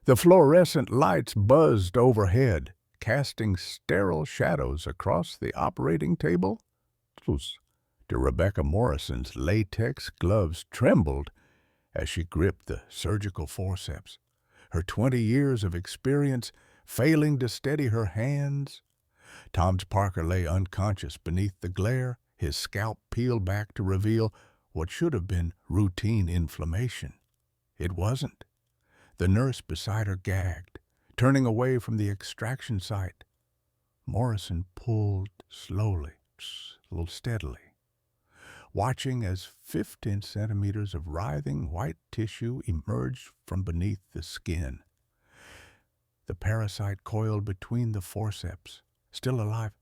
The fluorescent lights buzzed overhead, casting sterile shadows across the operating table. To Rebecca Morrison's latex gloves trembled as she gripped the surgical forceps, her 20 years of experience failing to steady her hands. Tom's Parker lay unconscious beneath the glare, his scalp peeled back to reveal what should have been routine inflammation. It wasn't. The nurse beside her gagged, turning away from the extraction site. Morrison pulled slowly, a little steadily, watching as 15 centimeters of writhing white tissue emerged from beneath the skin. The parasite coiled between the forceps, still alive.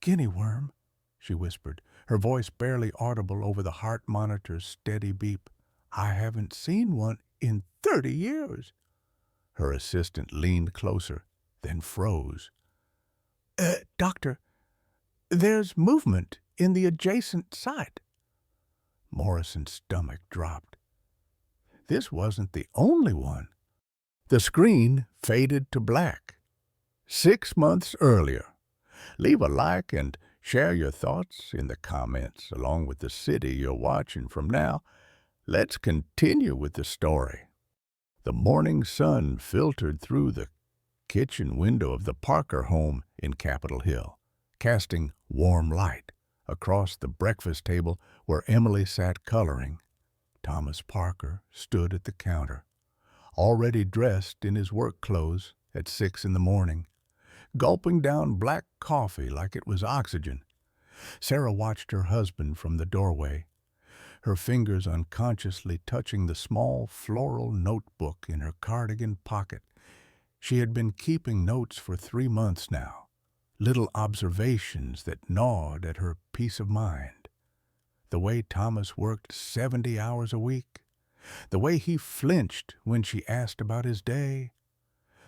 "Guinea worm," she whispered, her voice barely audible over the heart monitor's steady beep. "I haven't seen one in 30 years. Her assistant leaned closer, then froze. Doctor, there's movement in the adjacent site." Morrison's stomach dropped. This wasn't the only one. The screen faded to black. 6 months earlier. Leave a like and share your thoughts in the comments along with the city you're watching from now. Let's continue with the story. The morning sun filtered through the kitchen window of the Parker home in Capitol Hill, casting warm light across the breakfast table where Emily sat coloring. Thomas Parker stood at the counter, already dressed in his work clothes at 6 in the morning, gulping down black coffee like it was oxygen. Sarah watched her husband from the doorway, her fingers unconsciously touching the small floral notebook in her cardigan pocket. She had been keeping notes for 3 months now, little observations that gnawed at her peace of mind. The way Thomas worked 70 hours a week, the way he flinched when she asked about his day,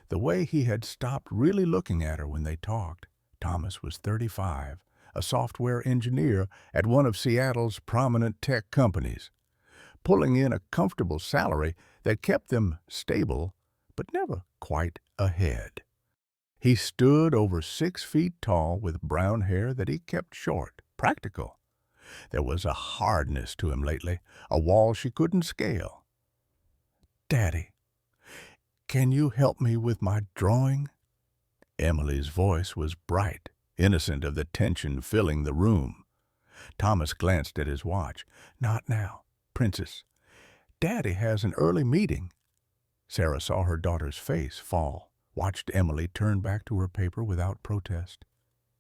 the way he had stopped really looking at her when they talked. Thomas was 35, a software engineer at one of Seattle's prominent tech companies, pulling in a comfortable salary that kept them stable but never quite ahead. He stood over 6 feet tall with brown hair that he kept short, practical. There was a hardness to him lately, a wall she couldn't scale. "Daddy, can you help me with my drawing?" Emily's voice was bright, innocent of the tension filling the room. Thomas glanced at his watch. "Not now, Princess. Daddy has an early meeting." Sarah saw her daughter's face fall, watched Emily turn back to her paper without protest.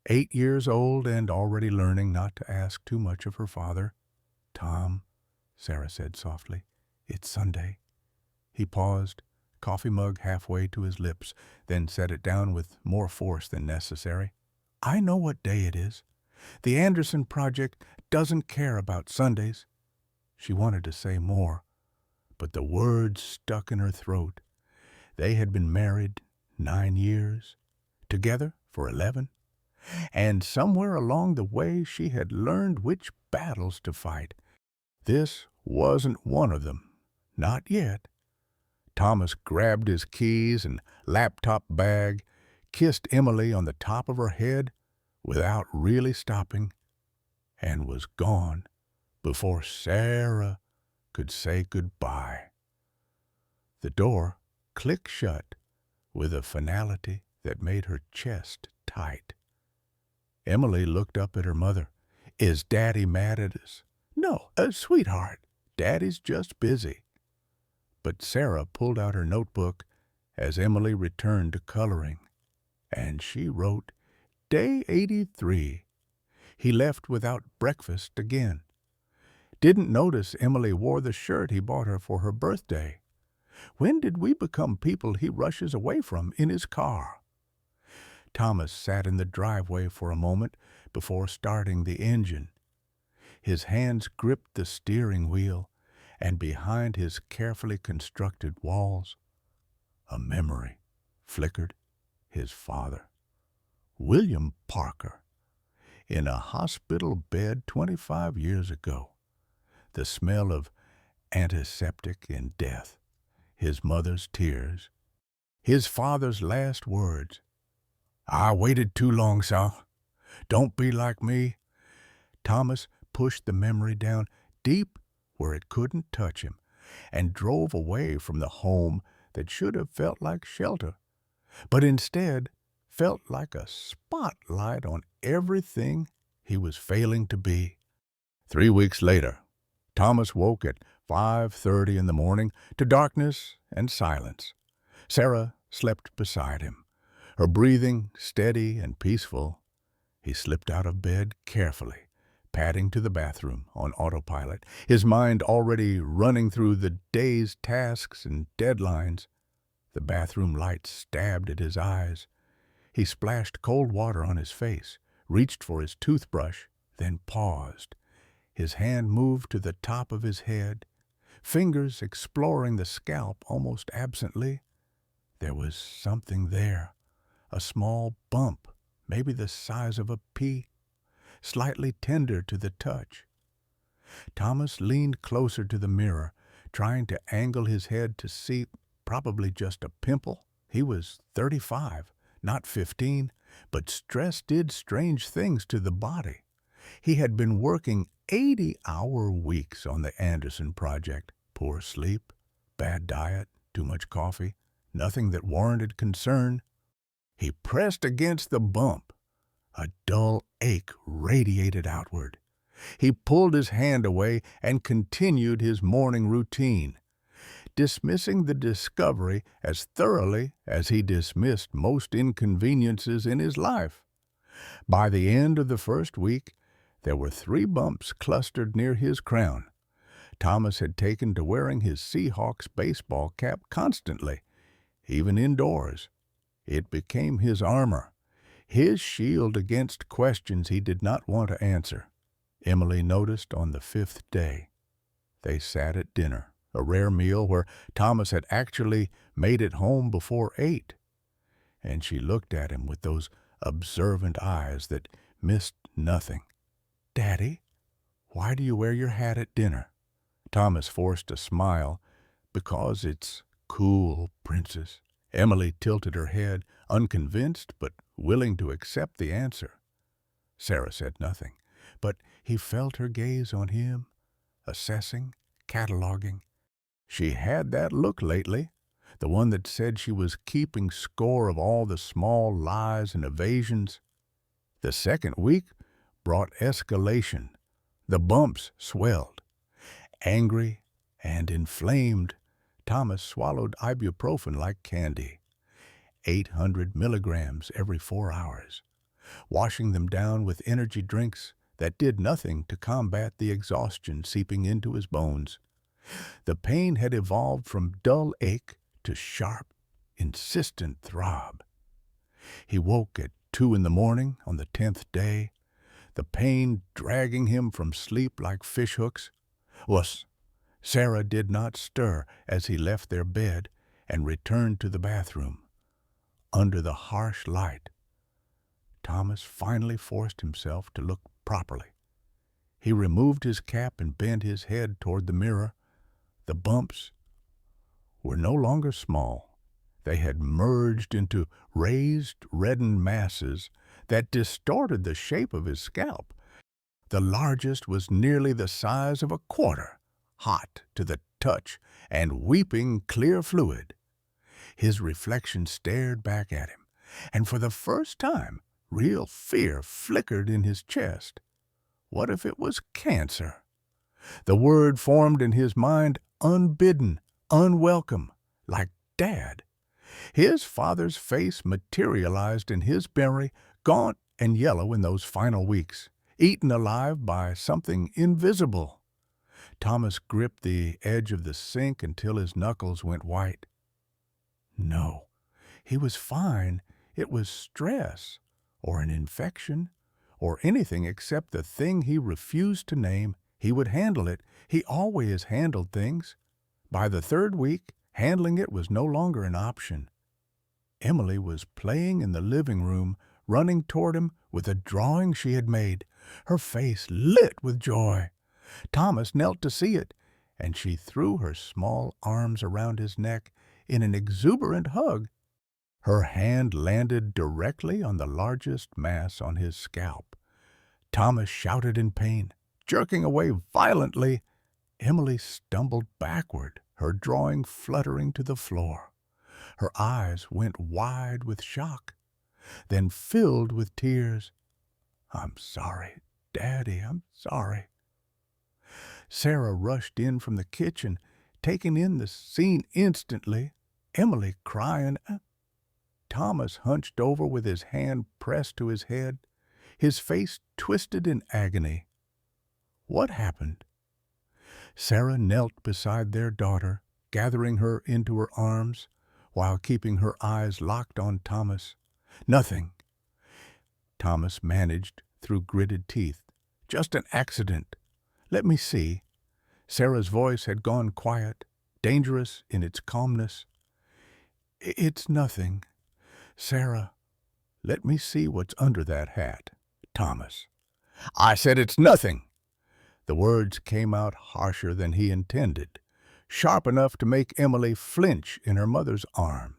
8 years old and already learning not to ask too much of her father. "Tom," Sarah said softly, "it's Sunday." He paused, coffee mug halfway to his lips, then set it down with more force than necessary. "I know what day it is. The Anderson Project doesn't care about Sundays." She wanted to say more, but the words stuck in her throat. They had been married 9 years, together for 11, and somewhere along the way she had learned which battles to fight. This wasn't one of them, not yet. Thomas grabbed his keys and laptop bag, kissed Emily on the top of her head without really stopping, and was gone before Sarah could say goodbye. The door clicked shut with a finality that made her chest tight. Emily looked up at her mother. "Is Daddy mad at us?" "No, sweetheart, Daddy's just busy." But Sarah pulled out her notebook as Emily returned to coloring, and she wrote, "Day 83. He left without breakfast again. Didn't notice Emily wore the shirt he bought her for her birthday. When did we become people he rushes away from in his car?" Thomas sat in the driveway for a moment before starting the engine. His hands gripped the steering wheel, and behind his carefully constructed walls, a memory flickered. His father, William Parker, in a hospital bed 25 years ago. The smell of antiseptic and death, his mother's tears, His father's last words. "I waited too long, sir. Don't be like me." Thomas pushed the memory down deep where it couldn't touch him and drove away from the home that should have felt like shelter, but instead felt like a spotlight on everything he was failing to be. 3 weeks later, Thomas woke at 5:30 in the morning to darkness and silence. Sarah slept beside him, her breathing steady and peaceful. He slipped out of bed carefully, padding to the bathroom on autopilot, his mind already running through the day's tasks and deadlines. The bathroom light stabbed at his eyes. He splashed cold water on his face, reached for his toothbrush, then paused. His hand moved to the top of his head, fingers exploring the scalp almost absently. There was something there, a small bump, maybe the size of a pea, slightly tender to the touch. Thomas leaned closer to the mirror, trying to angle his head to see probably just a pimple. He was 35, not 15, but stress did strange things to the body. He had been working 80-hour weeks on the Anderson project. Poor sleep, bad diet, too much coffee, nothing that warranted concern. He pressed against the bump. A dull ache radiated outward. He pulled his hand away and continued his morning routine, dismissing the discovery as thoroughly as he dismissed most inconveniences in his life. By the end of the first week, there were 3 bumps clustered near his crown. Thomas had taken to wearing his Seahawks baseball cap constantly, even indoors. It became his armor, his shield against questions he did not want to answer. Emily noticed on the 5th day. They sat at dinner, a rare meal where Thomas had actually made it home before 8. And she looked at him with those observant eyes that missed nothing. "Daddy, why do you wear your hat at dinner?" Thomas forced a smile. "Because it's cool, Princess." Emily tilted her head, unconvinced but willing to accept the answer. Sarah said nothing, but he felt her gaze on him, assessing, cataloging. She had that look lately, the one that said she was keeping score of all the small lies and evasions. The second week brought escalation. The bumps swelled. Angry and inflamed, Thomas swallowed ibuprofen like candy, 800 milligrams every 4 hours, washing them down with energy drinks that did nothing to combat the exhaustion seeping into his bones. The pain had evolved from dull ache to sharp, insistent throb. He woke at 2 in the morning on the 10th day, the pain dragging him from sleep like fishhooks. Sarah did not stir as he left their bed and returned to the bathroom. Under the harsh light, Thomas finally forced himself to look properly. He removed his cap and bent his head toward the mirror. The bumps were no longer small. They had merged into raised, reddened masses that distorted the shape of his scalp. The largest was nearly the size of a quarter, hot to the touch and weeping clear fluid. His reflection stared back at him, and for the first time, real fear flickered in his chest. What if it was cancer? The word formed in his mind, unbidden, unwelcome, like Dad. His father's face materialized in his memory, gaunt and yellow in those final weeks, eaten alive by something invisible. Thomas gripped the edge of the sink until his knuckles went white. No, he was fine. It was stress, or an infection, or anything except the thing he refused to name. He would handle it. He always handled things. By the 3rd week, handling it was no longer an option. Emily was playing in the living room, running toward him with a drawing she had made, her face lit with joy. Thomas knelt to see it, and she threw her small arms around his neck in an exuberant hug. Her hand landed directly on the largest mass on his scalp. Thomas shouted in pain. Jerking away violently, Emily stumbled backward, her drawing fluttering to the floor. Her eyes went wide with shock, then filled with tears. "I'm sorry, Daddy, I'm sorry." Sarah rushed in from the kitchen, taking in the scene instantly, Emily crying. Thomas hunched over with his hand pressed to his head, his face twisted in agony. What happened? Sarah knelt beside their daughter, gathering her into her arms, while keeping her eyes locked on Thomas. "Nothing," Thomas managed through gritted teeth. "Just an accident. Let me see." Sarah's voice had gone quiet, dangerous in its calmness. "It's nothing. Sarah, let me see what's under that hat." Thomas. "I said it's nothing." The words came out harsher than he intended, sharp enough to make Emily flinch in her mother's arms.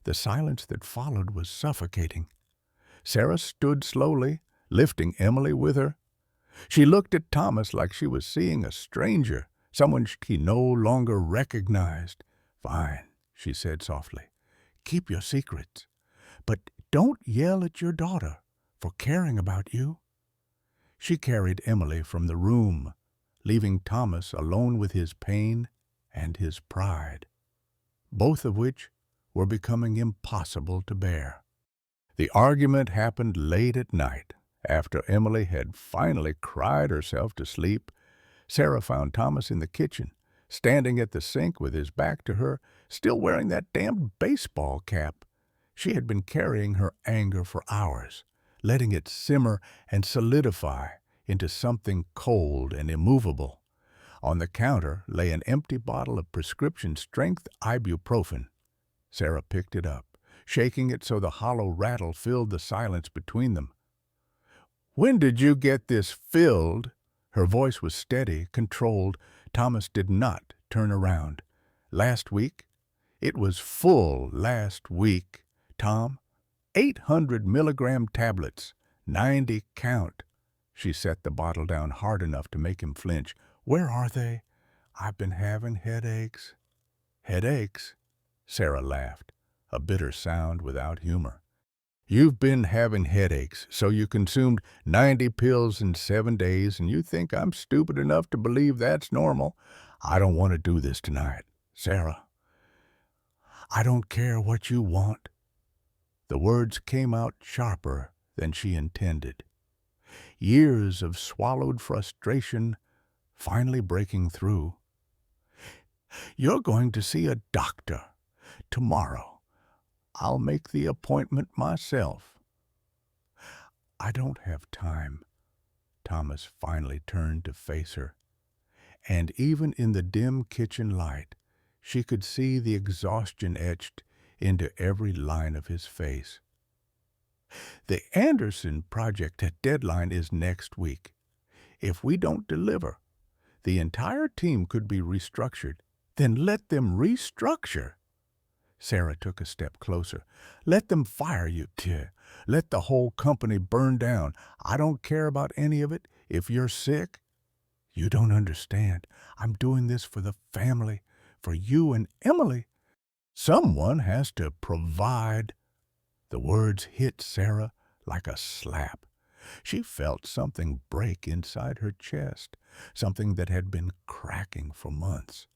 The silence that followed was suffocating. Sarah stood slowly, lifting Emily with her. She looked at Thomas like she was seeing a stranger, someone she no longer recognized. "Fine," she said softly. "Keep your secrets. But don't yell at your daughter for caring about you." She carried Emily from the room, leaving Thomas alone with his pain and his pride, both of which were becoming impossible to bear. The argument happened late at night. After Emily had finally cried herself to sleep, Sarah found Thomas in the kitchen, standing at the sink with his back to her, still wearing that damned baseball cap. She had been carrying her anger for hours, letting it simmer and solidify into something cold and immovable. On the counter lay an empty bottle of prescription-strength ibuprofen. Sarah picked it up, shaking it so the hollow rattle filled the silence between them. "When did you get this filled?" Her voice was steady, controlled. Thomas did not turn around. "Last week? It was full last week, Tom. 800-milligram tablets, 90 count." She set the bottle down hard enough to make him flinch. "Where are they?" "I've been having headaches." "Headaches?" Sarah laughed, a bitter sound without humor. "You've been having headaches, so you consumed 90 pills in 7 days, and you think I'm stupid enough to believe that's normal. I don't want to do this tonight, Sarah." "I don't care what you want." The words came out sharper than she intended. Years of swallowed frustration finally breaking through. "You're going to see a doctor tomorrow. I'll make the appointment myself." "I don't have time." Thomas finally turned to face her, and even in the dim kitchen light, she could see the exhaustion etched into every line of his face. "The Anderson project deadline is next week. If we don't deliver, the entire team could be restructured." "Then let them restructure." Sarah took a step closer. "Let them fire you. Let the whole company burn down. I don't care about any of it. If you're sick." "You don't understand. I'm doing this for the family, for you and Emily. Someone has to provide." The words hit Sarah like a slap. She felt something break inside her chest, something that had been cracking for months,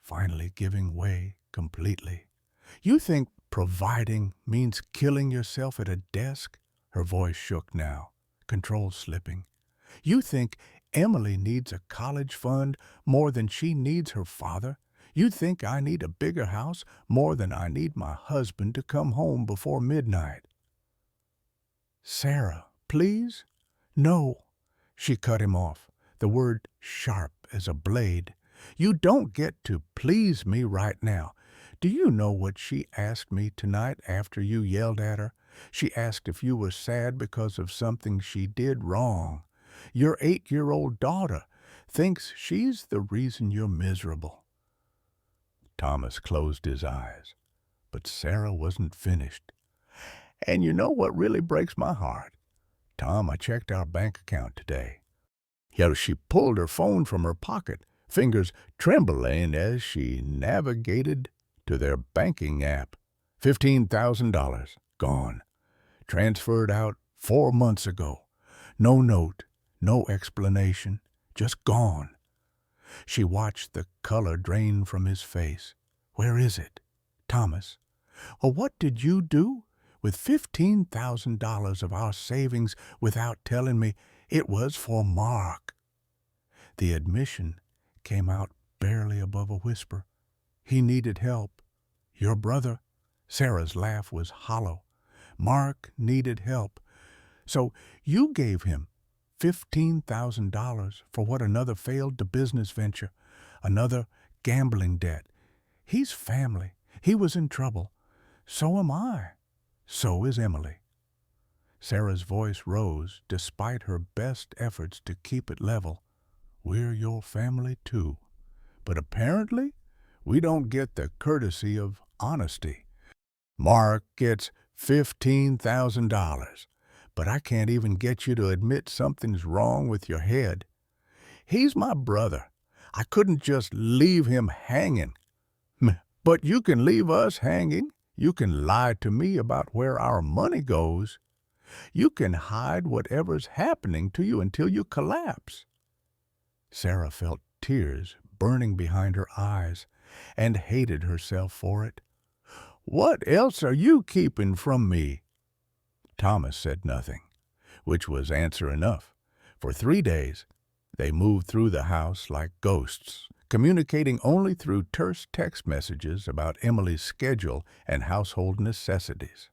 finally giving way completely. "You think providing means killing yourself at a desk?" Her voice shook now, control slipping. "You think Emily needs a college fund more than she needs her father? You think I need a bigger house more than I need my husband to come home before midnight?" "Sarah, please." "No." She cut him off, the word sharp as a blade. "You don't get to please me right now. Do you know what she asked me tonight after you yelled at her? She asked if you were sad because of something she did wrong. Your 8-year-old daughter thinks she's the reason you're miserable." Thomas closed his eyes, But Sarah wasn't finished. And you know what really breaks my heart? Tom, I checked our bank account today. She pulled her phone from her pocket, fingers trembling as she navigated to their banking app. $15,000 gone. Transferred out 4 months ago. No note, no explanation, just gone. She watched the color drain from his face. Where is it? Thomas, well, what did you do with $15,000 of our savings without telling me it was for Mark? The admission came out barely above a whisper. He needed help. Your brother. Sarah's laugh was hollow. Mark needed help. So you gave him $15,000 for what another failed business venture, another gambling debt. He's family. He was in trouble. So am I. So is Emily. Sarah's voice rose despite her best efforts to keep it level. We're your family too. But apparently, we don't get the courtesy of honesty. Mark gets $15,000, but I can't even get you to admit something's wrong with your head. He's my brother. I couldn't just leave him hanging. But you can leave us hanging. You can lie to me about where our money goes. You can hide whatever's happening to you until you collapse. Sarah felt tears burning behind her eyes and hated herself for it. What else are you keeping from me? Thomas said nothing, which was answer enough. For 3 days, they moved through the house like ghosts, communicating only through terse text messages about Emily's schedule and household necessities.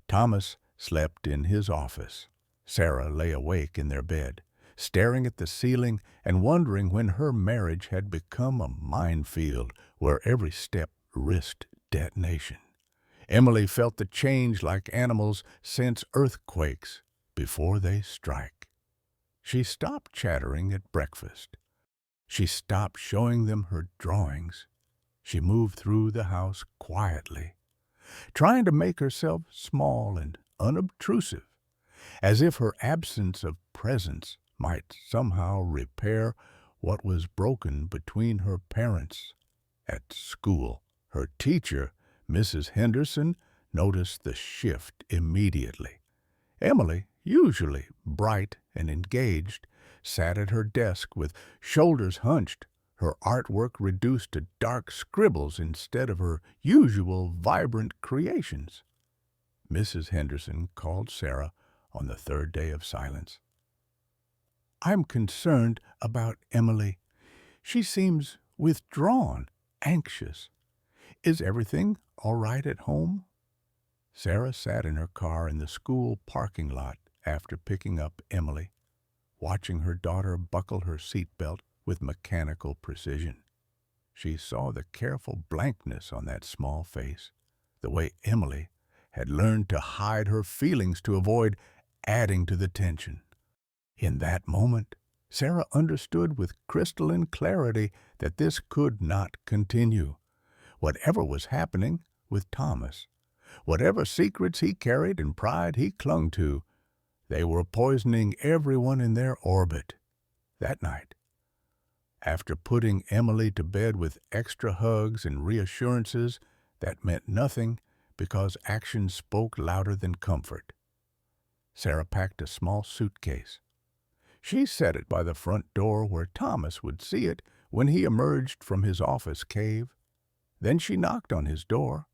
Thomas slept in his office. Sarah lay awake in their bed, staring at the ceiling and wondering when her marriage had become a minefield where every step risked detonation. Emily felt the change like animals sense earthquakes before they strike. She stopped chattering at breakfast. She stopped showing them her drawings. She moved through the house quietly, trying to make herself small and unobtrusive, as if her absence of presence might somehow repair what was broken between her parents. At school, her teacher, Mrs. Henderson, noticed the shift immediately. Emily, usually bright and engaged, sat at her desk with shoulders hunched, her artwork reduced to dark scribbles instead of her usual vibrant creations. Mrs. Henderson called Sarah on the 3rd day of silence. I'm concerned about Emily. She seems withdrawn, anxious. Is everything all right at home? Sarah sat in her car in the school parking lot after picking up Emily, watching her daughter buckle her seatbelt with mechanical precision. She saw the careful blankness on that small face, the way Emily had learned to hide her feelings to avoid adding to the tension. In that moment, Sarah understood with crystalline clarity that this could not continue. Whatever was happening with Thomas, whatever secrets he carried and pride he clung to, they were poisoning everyone in their orbit. That night, after putting Emily to bed with extra hugs and reassurances that meant nothing because action spoke louder than comfort, Sarah packed a small suitcase. She set it by the front door where Thomas would see it when he emerged from his office cave. Then she knocked on his door.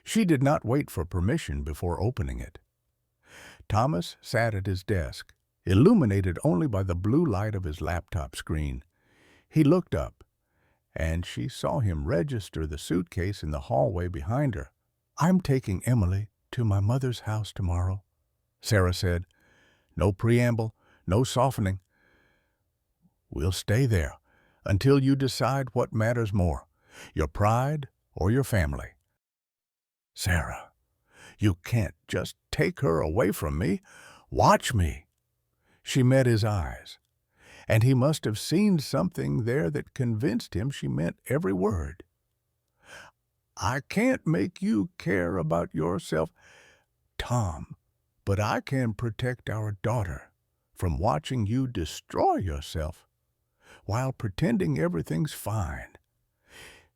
She did not wait for permission before opening it. Thomas sat at his desk, illuminated only by the blue light of his laptop screen. He looked up, and she saw him register the suitcase in the hallway behind her. I'm taking Emily to my mother's house tomorrow, Sarah said. No preamble, no softening. We'll stay there until you decide what matters more, your pride or your family. Sarah, you can't just take her away from me. Watch me. She met his eyes, and he must have seen something there that convinced him she meant every word. I can't make you care about yourself, Tom, but I can protect our daughter from watching you destroy yourself while pretending everything's fine.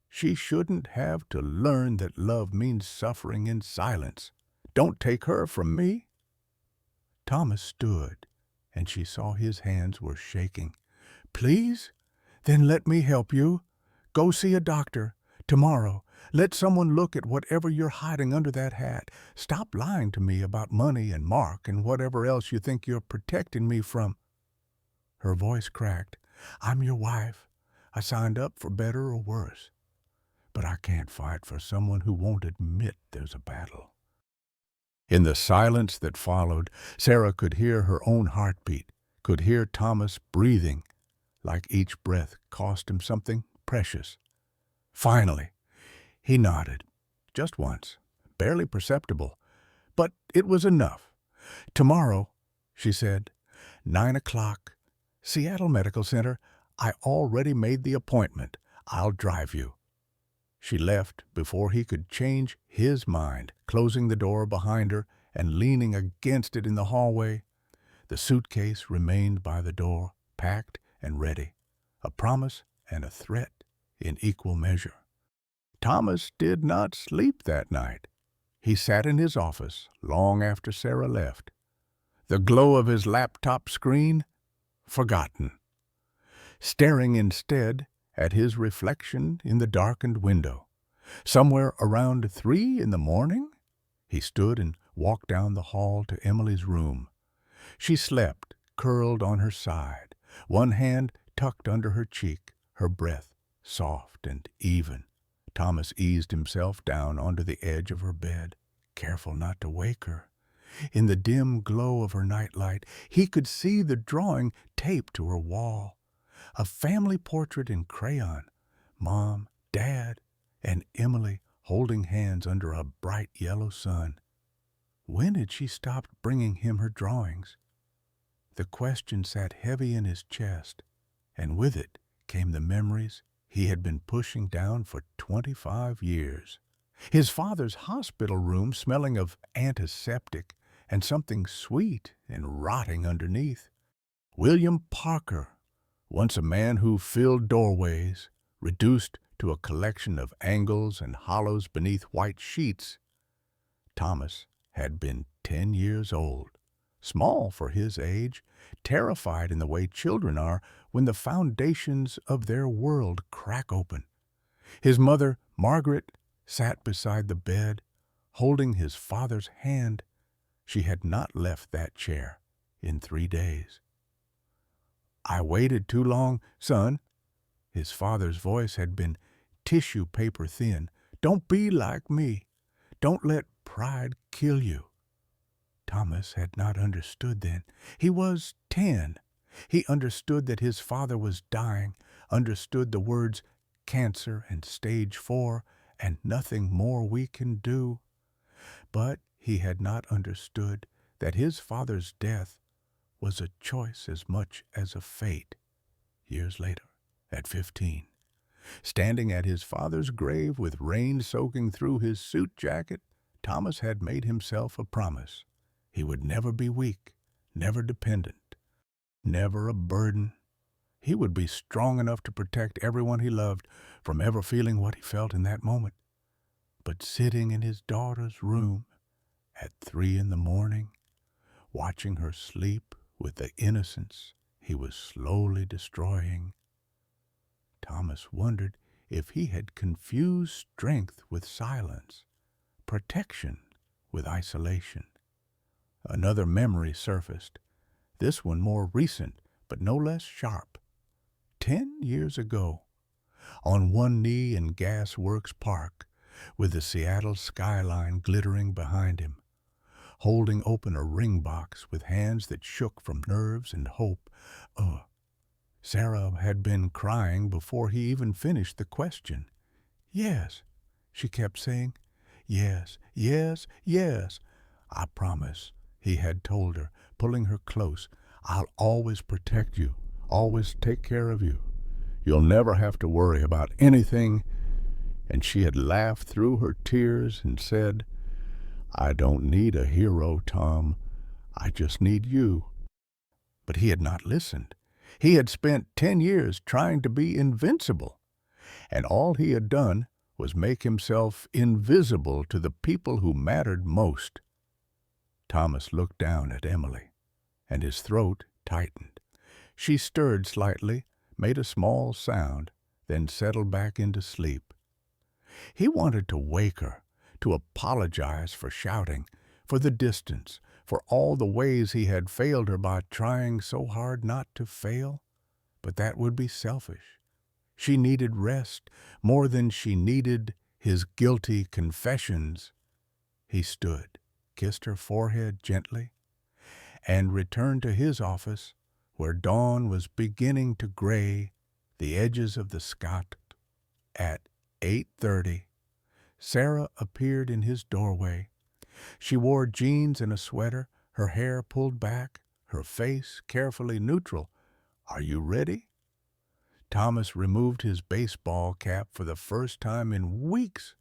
She shouldn't have to learn that love means suffering in silence. Don't take her from me." Thomas stood, and she saw his hands were shaking. "Please? Then let me help you. Go see a doctor. Tomorrow. Let someone look at whatever you're hiding under that hat. Stop lying to me about money and Mark and whatever else you think you're protecting me from." Her voice cracked. "I'm your wife. I signed up for better or worse. But I can't fight for someone who won't admit there's a battle." In the silence that followed, Sarah could hear her own heartbeat, could hear Thomas breathing, like each breath cost him something precious. Finally, he nodded, just once, barely perceptible, but it was enough. "Tomorrow," she said, 9 o'clock, Seattle Medical Center. I already made the appointment. I'll drive you." She left before he could change his mind, closing the door behind her and leaning against it in the hallway. The suitcase remained by the door, packed and ready, a promise and a threat in equal measure. Thomas did not sleep that night. He sat in his office long after Sarah left. The glow of his laptop screen forgotten, staring instead at his reflection in the darkened window. Somewhere around 3 in the morning, he stood and walked down the hall to Emily's room. She slept, curled on her side, one hand tucked under her cheek, her breath soft and even. Thomas eased himself down onto the edge of her bed, careful not to wake her. In the dim glow of her nightlight, he could see the drawing taped to her wall. A family portrait in crayon, Mom, Dad, and Emily holding hands under a bright yellow sun. When had she stopped bringing him her drawings? The question sat heavy in his chest, and with it came the memories he had been pushing down for 25 years. His father's hospital room smelling of antiseptic and something sweet and rotting underneath. William Parker, once a man who filled doorways, reduced to a collection of angles and hollows beneath white sheets. Thomas had been 10 years old, small for his age, terrified in the way children are when the foundations of their world crack open. His mother, Margaret, sat beside the bed, holding his father's hand. She had not left that chair in 3 days. "I waited too long, son." His father's voice had been tissue paper thin. "Don't be like me. Don't let pride kill you." Thomas had not understood then. He was 10. He understood that his father was dying, understood the words cancer and stage 4 and nothing more we can do. But he had not understood that his father's death was a choice as much as a fate. Years later, at 15, standing at his father's grave with rain soaking through his suit jacket, Thomas had made himself a promise. He would never be weak, never dependent, never a burden. He would be strong enough to protect everyone he loved from ever feeling what he felt in that moment. But sitting in his daughter's room at 3 in the morning, watching her sleep with the innocence he was slowly destroying, Thomas wondered if he had confused strength with silence, protection with isolation. Another memory surfaced, this one more recent but no less sharp. 10 years ago, on one knee in Gas Works Park, with the Seattle skyline glittering behind him, holding open a ring box with hands that shook from nerves and hope. Sarah had been crying before he even finished the question. "Yes," she kept saying. "Yes, yes, yes. I promise," he had told her, pulling her close. "I'll always protect you, always take care of you. You'll never have to worry about anything and she had laughed through her tears and said, "I don't need a hero, Tom. I just need you." But he had not listened. He had spent 10 years trying to be invincible, and all he had done was make himself invisible to the people who mattered most. Thomas looked down at Emily, and his throat tightened. She stirred slightly, made a small sound, then settled back into sleep. He wanted to wake her, to apologize for shouting, for the distance, for all the ways he had failed her by trying so hard not to fail. But that would be selfish. She needed rest more than she needed his guilty confessions. He stood, kissed her forehead gently, and returned to his office, where dawn was beginning to gray the edges of the sky. At 8:30, Sarah appeared in his doorway. She wore jeans and a sweater, her hair pulled back, her face carefully neutral. "Are you ready?" Thomas removed his baseball cap for the first time in weeks.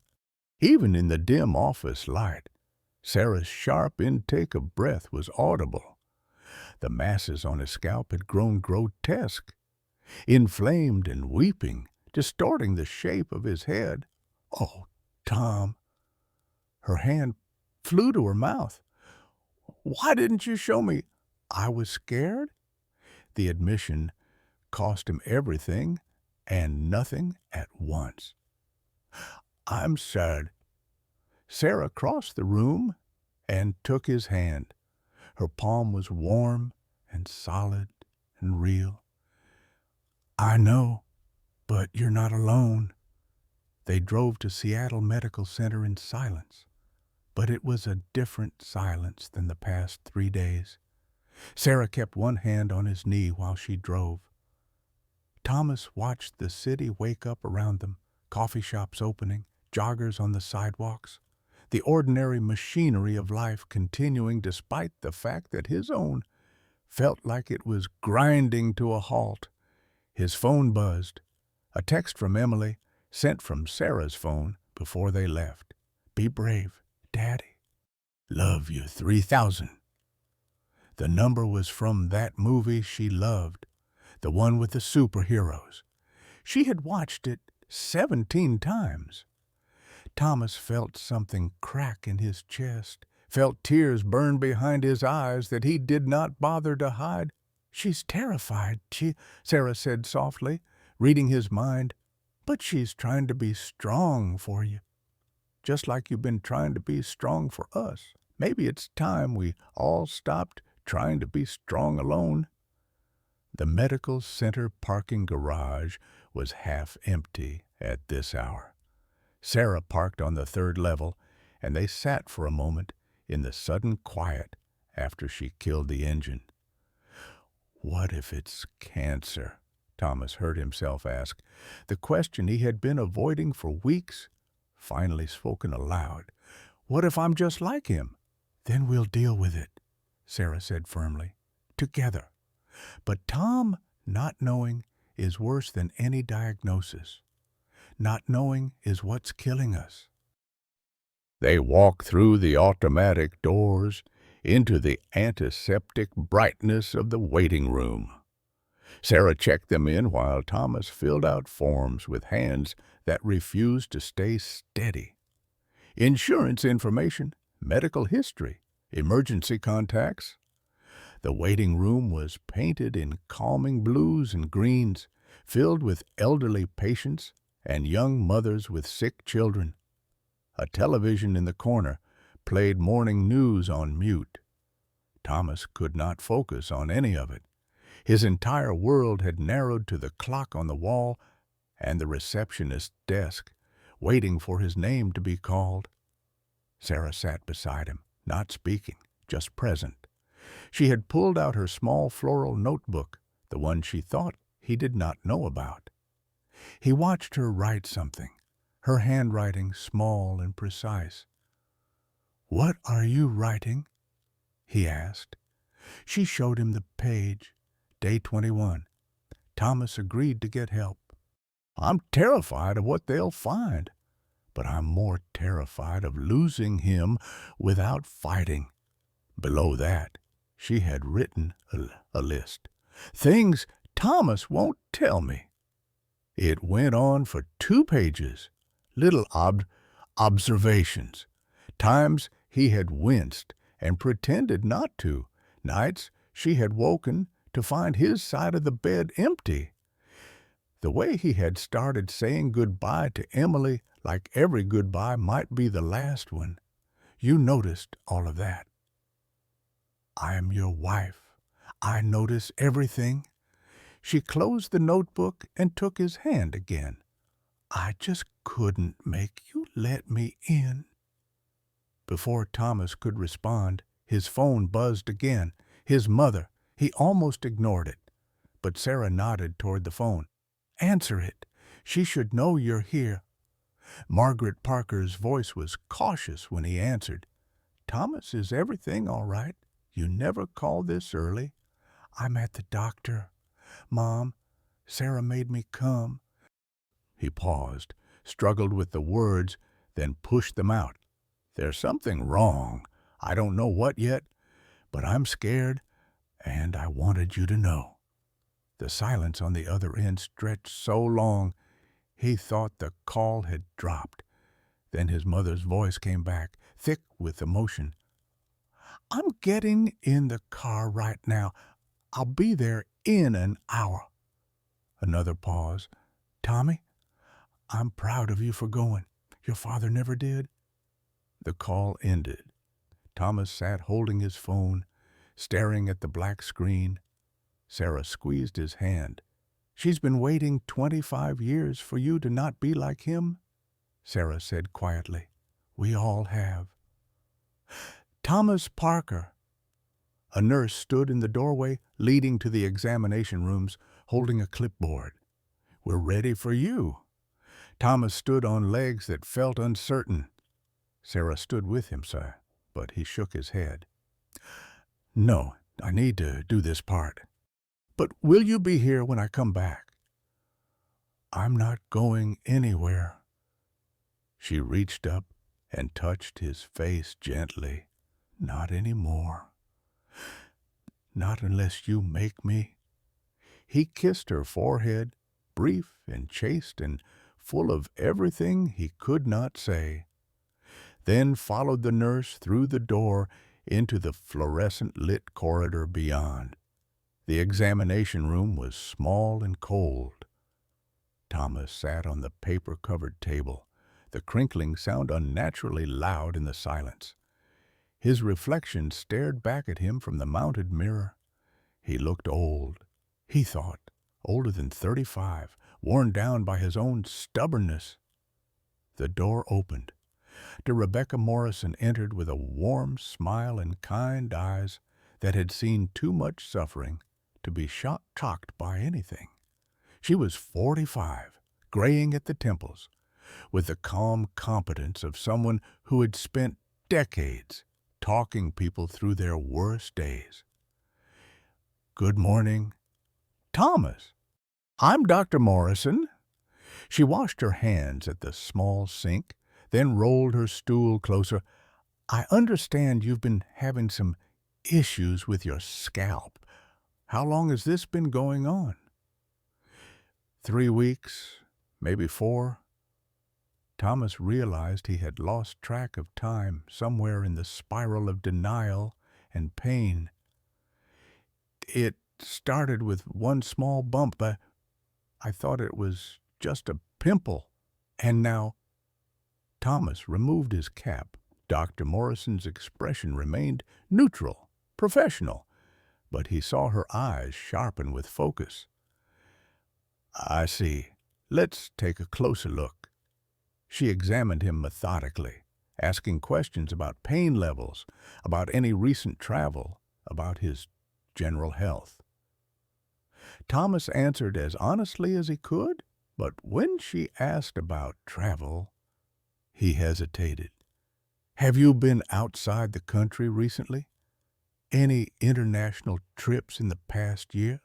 Even in the dim office light, Sarah's sharp intake of breath was audible. The masses on his scalp had grown grotesque, inflamed and weeping, distorting the shape of his head. "Oh, Tom." Her hand flew to her mouth. "Why didn't you show me?" "I was scared." The admission cost him everything and nothing at once. "I'm sad." Sarah crossed the room and took his hand. Her palm was warm and solid and real. "I know, but you're not alone." They drove to Seattle Medical Center in silence, but it was a different silence than the past 3 days. Sarah kept one hand on his knee while she drove. Thomas watched the city wake up around them, coffee shops opening, joggers on the sidewalks, the ordinary machinery of life continuing despite the fact that his own felt like it was grinding to a halt. His phone buzzed. A text from Emily, sent from Sarah's phone before they left. "Be brave, Daddy. Love you 3,000. The number was from that movie she loved, the one with the superheroes. She had watched it 17 times. Thomas felt something crack in his chest, felt tears burn behind his eyes that he did not bother to hide. "She's terrified," Sarah said softly, reading his mind. "But she's trying to be strong for you, just like you've been trying to be strong for us. Maybe it's time we all stopped trying to be strong alone." The medical center parking garage was half empty at this hour. Sarah parked on the 3rd level, and they sat for a moment in the sudden quiet after she killed the engine. "What if it's cancer?" Thomas heard himself ask, the question he had been avoiding for weeks, finally spoken aloud. "What if I'm just like him?" "Then we'll deal with it," Sarah said firmly. "Together." But Tom not knowing is worse than any diagnosis. Not knowing is what's killing us. They walked through the automatic doors into the antiseptic brightness of the waiting room. Sarah checked them in while Thomas filled out forms with hands that refused to stay steady. Insurance information, medical history, emergency contacts. The waiting room was painted in calming blues and greens, filled with elderly patients and young mothers with sick children. A television in the corner played morning news on mute. Thomas could not focus on any of it. His entire world had narrowed to the clock on the wall and the receptionist's desk, waiting for his name to be called. Sarah sat beside him, not speaking, just present. She had pulled out her small floral notebook, the one she thought he did not know about. He watched her write something, her handwriting small and precise. "What are you writing?" he asked. She showed him the page, day 21. Thomas agreed to get help. "I'm terrified of what they'll find." but I'm more terrified of losing him without fighting. Below that, she had written a list. Things Thomas won't tell me. It went on for 2 pages. Little observations. Times he had winced and pretended not to. Nights she had woken to find his side of the bed empty. The way he had started saying goodbye to Emily, like every goodbye might be the last one. You noticed all of that. I am your wife. I notice everything. She closed the notebook and took his hand again. I just couldn't make you let me in. Before Thomas could respond, his phone buzzed again. His mother. He almost ignored it. But Sarah nodded toward the phone. Answer it. She should know you're here. Margaret Parker's voice was cautious when he answered. Thomas, is everything all right? You never called this early. I'm at the doctor. Mom, Sarah made me come. He paused, struggled with the words, then pushed them out. There's something wrong. I don't know what yet, but I'm scared, and I wanted you to know. The silence on the other end stretched so long, he thought the call had dropped. Then his mother's voice came back, thick with emotion. I'm getting in the car right now. I'll be there in an hour. Another pause. Tommy, I'm proud of you for going. Your father never did. The call ended. Thomas sat holding his phone, staring at the black screen. Sarah squeezed his hand. She's been waiting 25 years for you to not be like him, Sarah said quietly. We all have. Thomas Parker. A nurse stood in the doorway leading to the examination rooms, holding a clipboard. We're ready for you. Thomas stood on legs that felt uncertain. Sarah stood with him, sir, but he shook his head. No, I need to do this part. But will you be here when I come back? I'm not going anywhere. She reached up and touched his face gently. Not anymore. Not unless you make me. He kissed her forehead, brief and chaste and full of everything he could not say. Then followed the nurse through the door into the fluorescent-lit corridor beyond. The examination room was small and cold. Thomas sat on the paper-covered table, the crinkling sound unnaturally loud in the silence. His reflection stared back at him from the mounted mirror. He looked old, he thought, older than 35, worn down by his own stubbornness. The door opened. Rebecca Morrison entered with a warm smile and kind eyes that had seen too much suffering to be shocked by anything. She was 45, graying at the temples, with the calm competence of someone who had spent decades talking people through their worst days. Good morning. Thomas, I'm Dr. Morrison. She washed her hands at the small sink, then rolled her stool closer. I understand you've been having some issues with your scalp. How long has this been going on? 3 weeks, maybe 4. Thomas realized he had lost track of time somewhere in the spiral of denial and pain. It started with one small bump. I thought it was just a pimple. And now... Thomas removed his cap. Dr. Morrison's expression remained neutral, professional, but he saw her eyes sharpen with focus. I see. Let's take a closer look. She examined him methodically, asking questions about pain levels, about any recent travel, about his general health. Thomas answered as honestly as he could, but when she asked about travel, he hesitated. Have you been outside the country recently? Any international trips in the past year?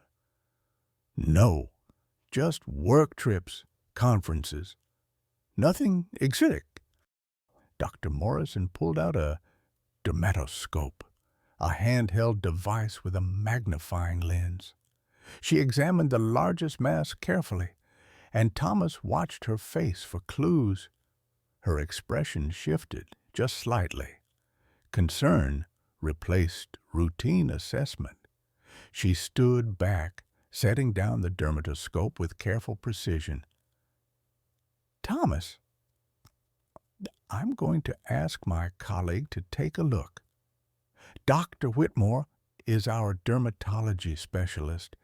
No, just work trips, conferences. Nothing exotic. Dr. Morrison pulled out a dermatoscope, a handheld device with a magnifying lens. She examined the largest mass carefully, and Thomas watched her face for clues. Her expression shifted just slightly. Concern replaced routine assessment. She stood back, setting down the dermatoscope with careful precision. "Thomas, I'm going to ask my colleague to take a look. Dr. Whitmore is our dermatology specialist.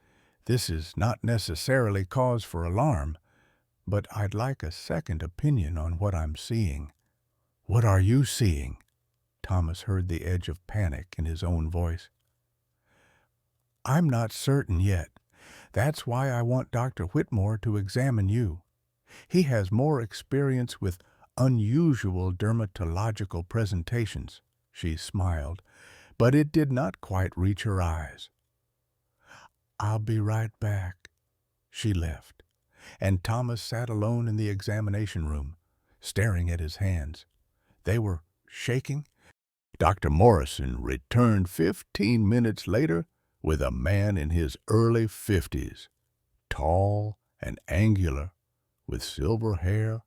This is not necessarily cause for alarm, but I'd like a second opinion on what I'm seeing." "What are you seeing?" Thomas heard the edge of panic in his own voice. "I'm not certain yet. That's why I want Dr. Whitmore to examine you. He has more experience with unusual dermatological presentations." She smiled, but it did not quite reach her eyes. "I'll be right back." She left, and Thomas sat alone in the examination room, staring at his hands. They were shaking. Dr. Morrison returned 15 minutes later with a man in his early 50s, tall and angular, with silver hair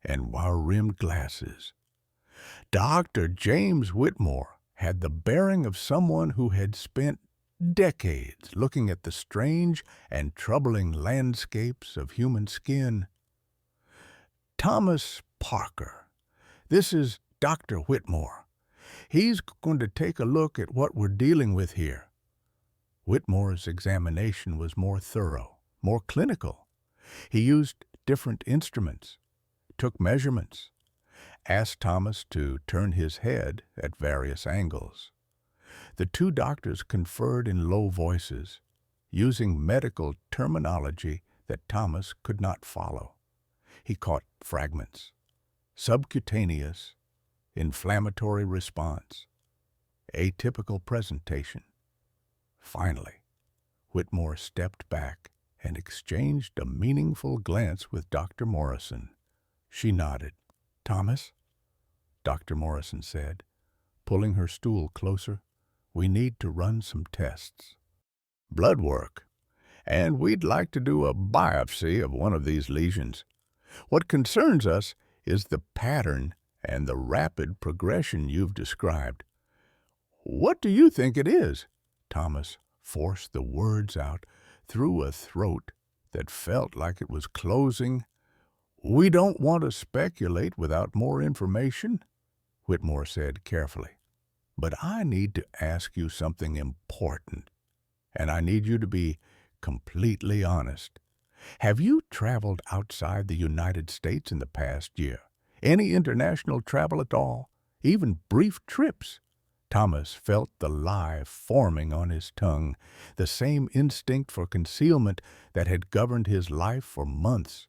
and wire-rimmed glasses. Dr. James Whitmore had the bearing of someone who had spent decades looking at the strange and troubling landscapes of human skin. "Thomas Parker, this is Dr. Whitmore. He's going to take a look at what we're dealing with here." Whitmore's examination was more thorough, more clinical. He used different instruments, took measurements, asked Thomas to turn his head at various angles. The two doctors conferred in low voices, using medical terminology that Thomas could not follow. He caught fragments: subcutaneous, inflammatory response, atypical presentation. Finally, Whitmore stepped back and exchanged a meaningful glance with Dr. Morrison. She nodded. "Thomas," Dr. Morrison said, pulling her stool closer, "we need to run some tests. Blood work, and we'd like to do a biopsy of one of these lesions. What concerns us is the pattern and the rapid progression you've described." "What do you think it is?" Thomas forced the words out through a throat that felt like it was closing. "We don't want to speculate without more information," Whitmore said carefully. "But I need to ask you something important, and I need you to be completely honest. Have you traveled outside the United States in the past year? Any international travel at all? Even brief trips?" Thomas felt the lie forming on his tongue, the same instinct for concealment that had governed his life for months.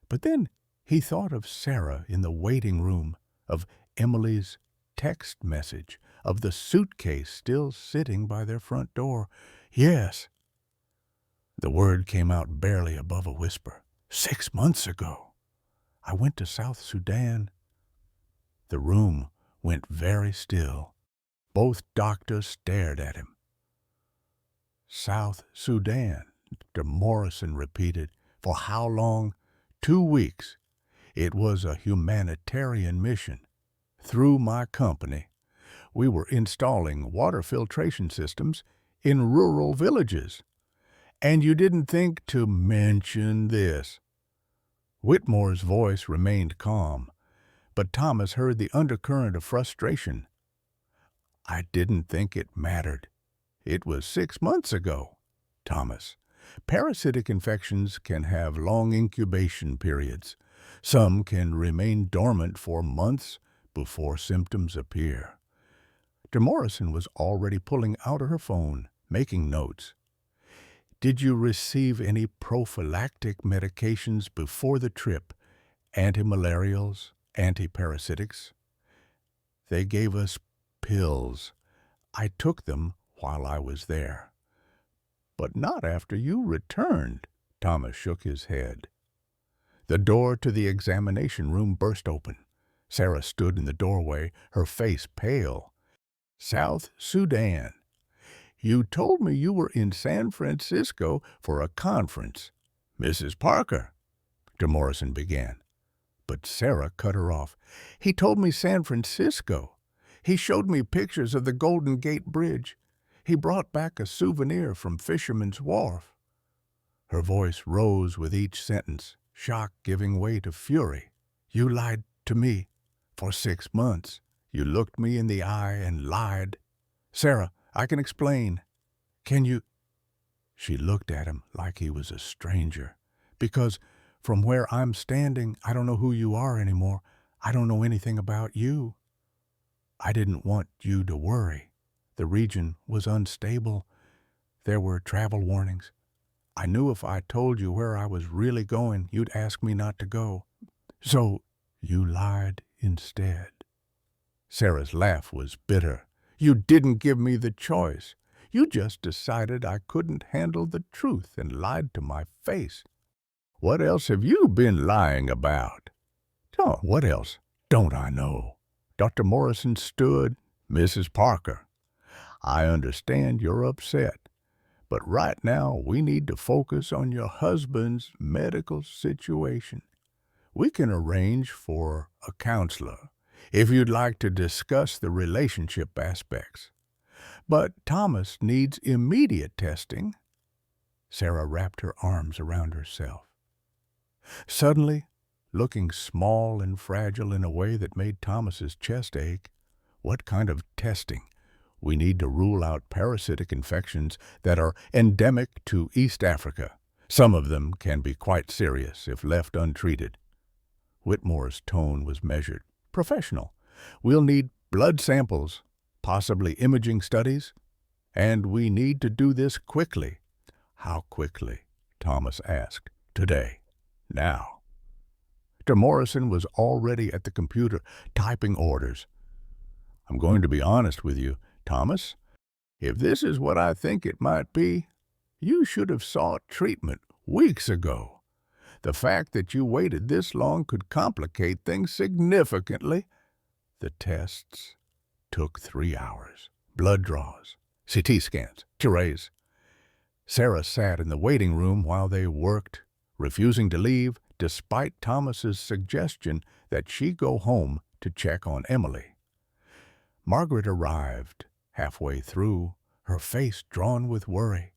But then he thought of Sarah in the waiting room, of Emily's text message, of the suitcase still sitting by their front door. "Yes." The word came out barely above a whisper. "6 months ago. I went to South Sudan." The room went very still. Both doctors stared at him. "South Sudan," Dr. Morrison repeated. "For how long?" 2 weeks. It was a humanitarian mission. Through my company, we were installing water filtration systems in rural villages. And you didn't think to mention this." Whitmore's voice remained calm, but Thomas heard the undercurrent of frustration. "I didn't think it mattered. It was 6 months ago, Thomas. Parasitic infections can have long incubation periods. Some can remain dormant for months before symptoms appear." De Morrison was already pulling out her phone, making notes. "Did you receive any prophylactic medications before the trip? Antimalarials, antiparasitics?" "They gave us pills. I took them while I was there." "But not after you returned." Thomas shook his head. The door to the examination room burst open. Sarah stood in the doorway, her face pale. South Sudan. You told me you were in San Francisco for a conference. Mrs. Parker, Dr. Morrison began. But Sarah cut her off. He told me San Francisco. He showed me pictures of the Golden Gate Bridge. He brought back a souvenir from Fisherman's Wharf. Her voice rose with each sentence, shock giving way to fury. You lied to me. For 6 months, you looked me in the eye and lied. Sarah, I can explain. Can you? She looked at him like he was a stranger. Because from where I'm standing, I don't know who you are anymore. I don't know anything about you. I didn't want you to worry. The region was unstable. There were travel warnings. I knew if I told you where I was really going, you'd ask me not to go. So you lied instead. Sarah's laugh was bitter. You didn't give me the choice. You just decided I couldn't handle the truth and lied to my face. What else have you been lying about? Oh, what else don't I know? Dr. Morrison stood. Mrs. Parker, I understand you're upset, but right now we need to focus on your husband's medical situation. We can arrange for a counselor if you'd like to discuss the relationship aspects. But Thomas needs immediate testing. Sarah wrapped her arms around herself. Suddenly, looking small and fragile in a way that made Thomas's chest ache, what kind of testing? We need to rule out parasitic infections that are endemic to East Africa. Some of them can be quite serious if left untreated. Whitmore's tone was measured, professional. We'll need blood samples, possibly imaging studies, and we need to do this quickly. How quickly? Thomas asked. Today. Now. Dr. Morrison was already at the computer, typing orders. I'm going to be honest with you, Thomas. If this is what I think it might be, you should have sought treatment weeks ago. The fact that you waited this long could complicate things significantly. The tests took 3 hours. Blood draws, CT scans, X-rays. Sarah sat in the waiting room while they worked, refusing to leave despite Thomas's suggestion that she go home to check on Emily. Margaret arrived halfway through, her face drawn with worry.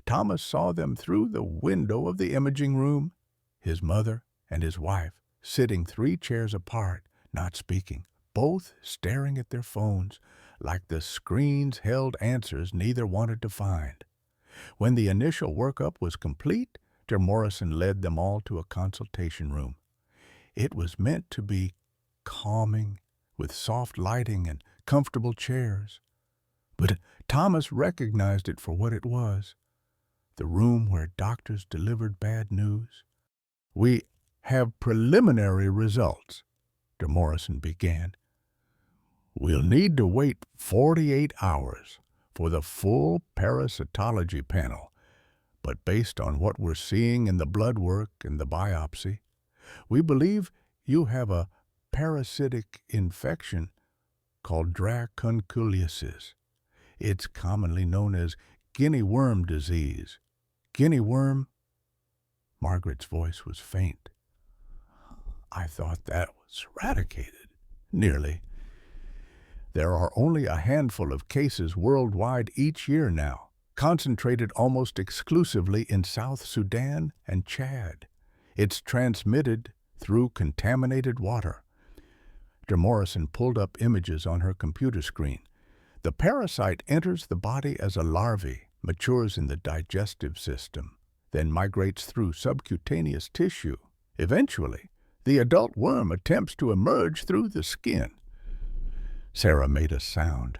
Thomas saw them through the window of the imaging room, his mother and his wife sitting 3 chairs apart, not speaking, both staring at their phones like the screens held answers neither wanted to find. When the initial workup was complete, Dr. Morrison led them all to a consultation room. It was meant to be calming, with soft lighting and comfortable chairs. But Thomas recognized it for what it was, the room where doctors delivered bad news. We have preliminary results, Dr. Morrison began. We'll need to wait 48 hours for the full parasitology panel, but based on what we're seeing in the blood work and the biopsy, we believe you have a parasitic infection called dracunculiasis. It's commonly known as guinea worm disease. Guinea worm? Margaret's voice was faint. I thought that was eradicated. Nearly. There are only a handful of cases worldwide each year now, concentrated almost exclusively in South Sudan and Chad. It's transmitted through contaminated water. Dr. Morrison pulled up images on her computer screen. The parasite enters the body as a larvae, matures in the digestive system, then migrates through subcutaneous tissue. Eventually, the adult worm attempts to emerge through the skin. Sarah made a sound,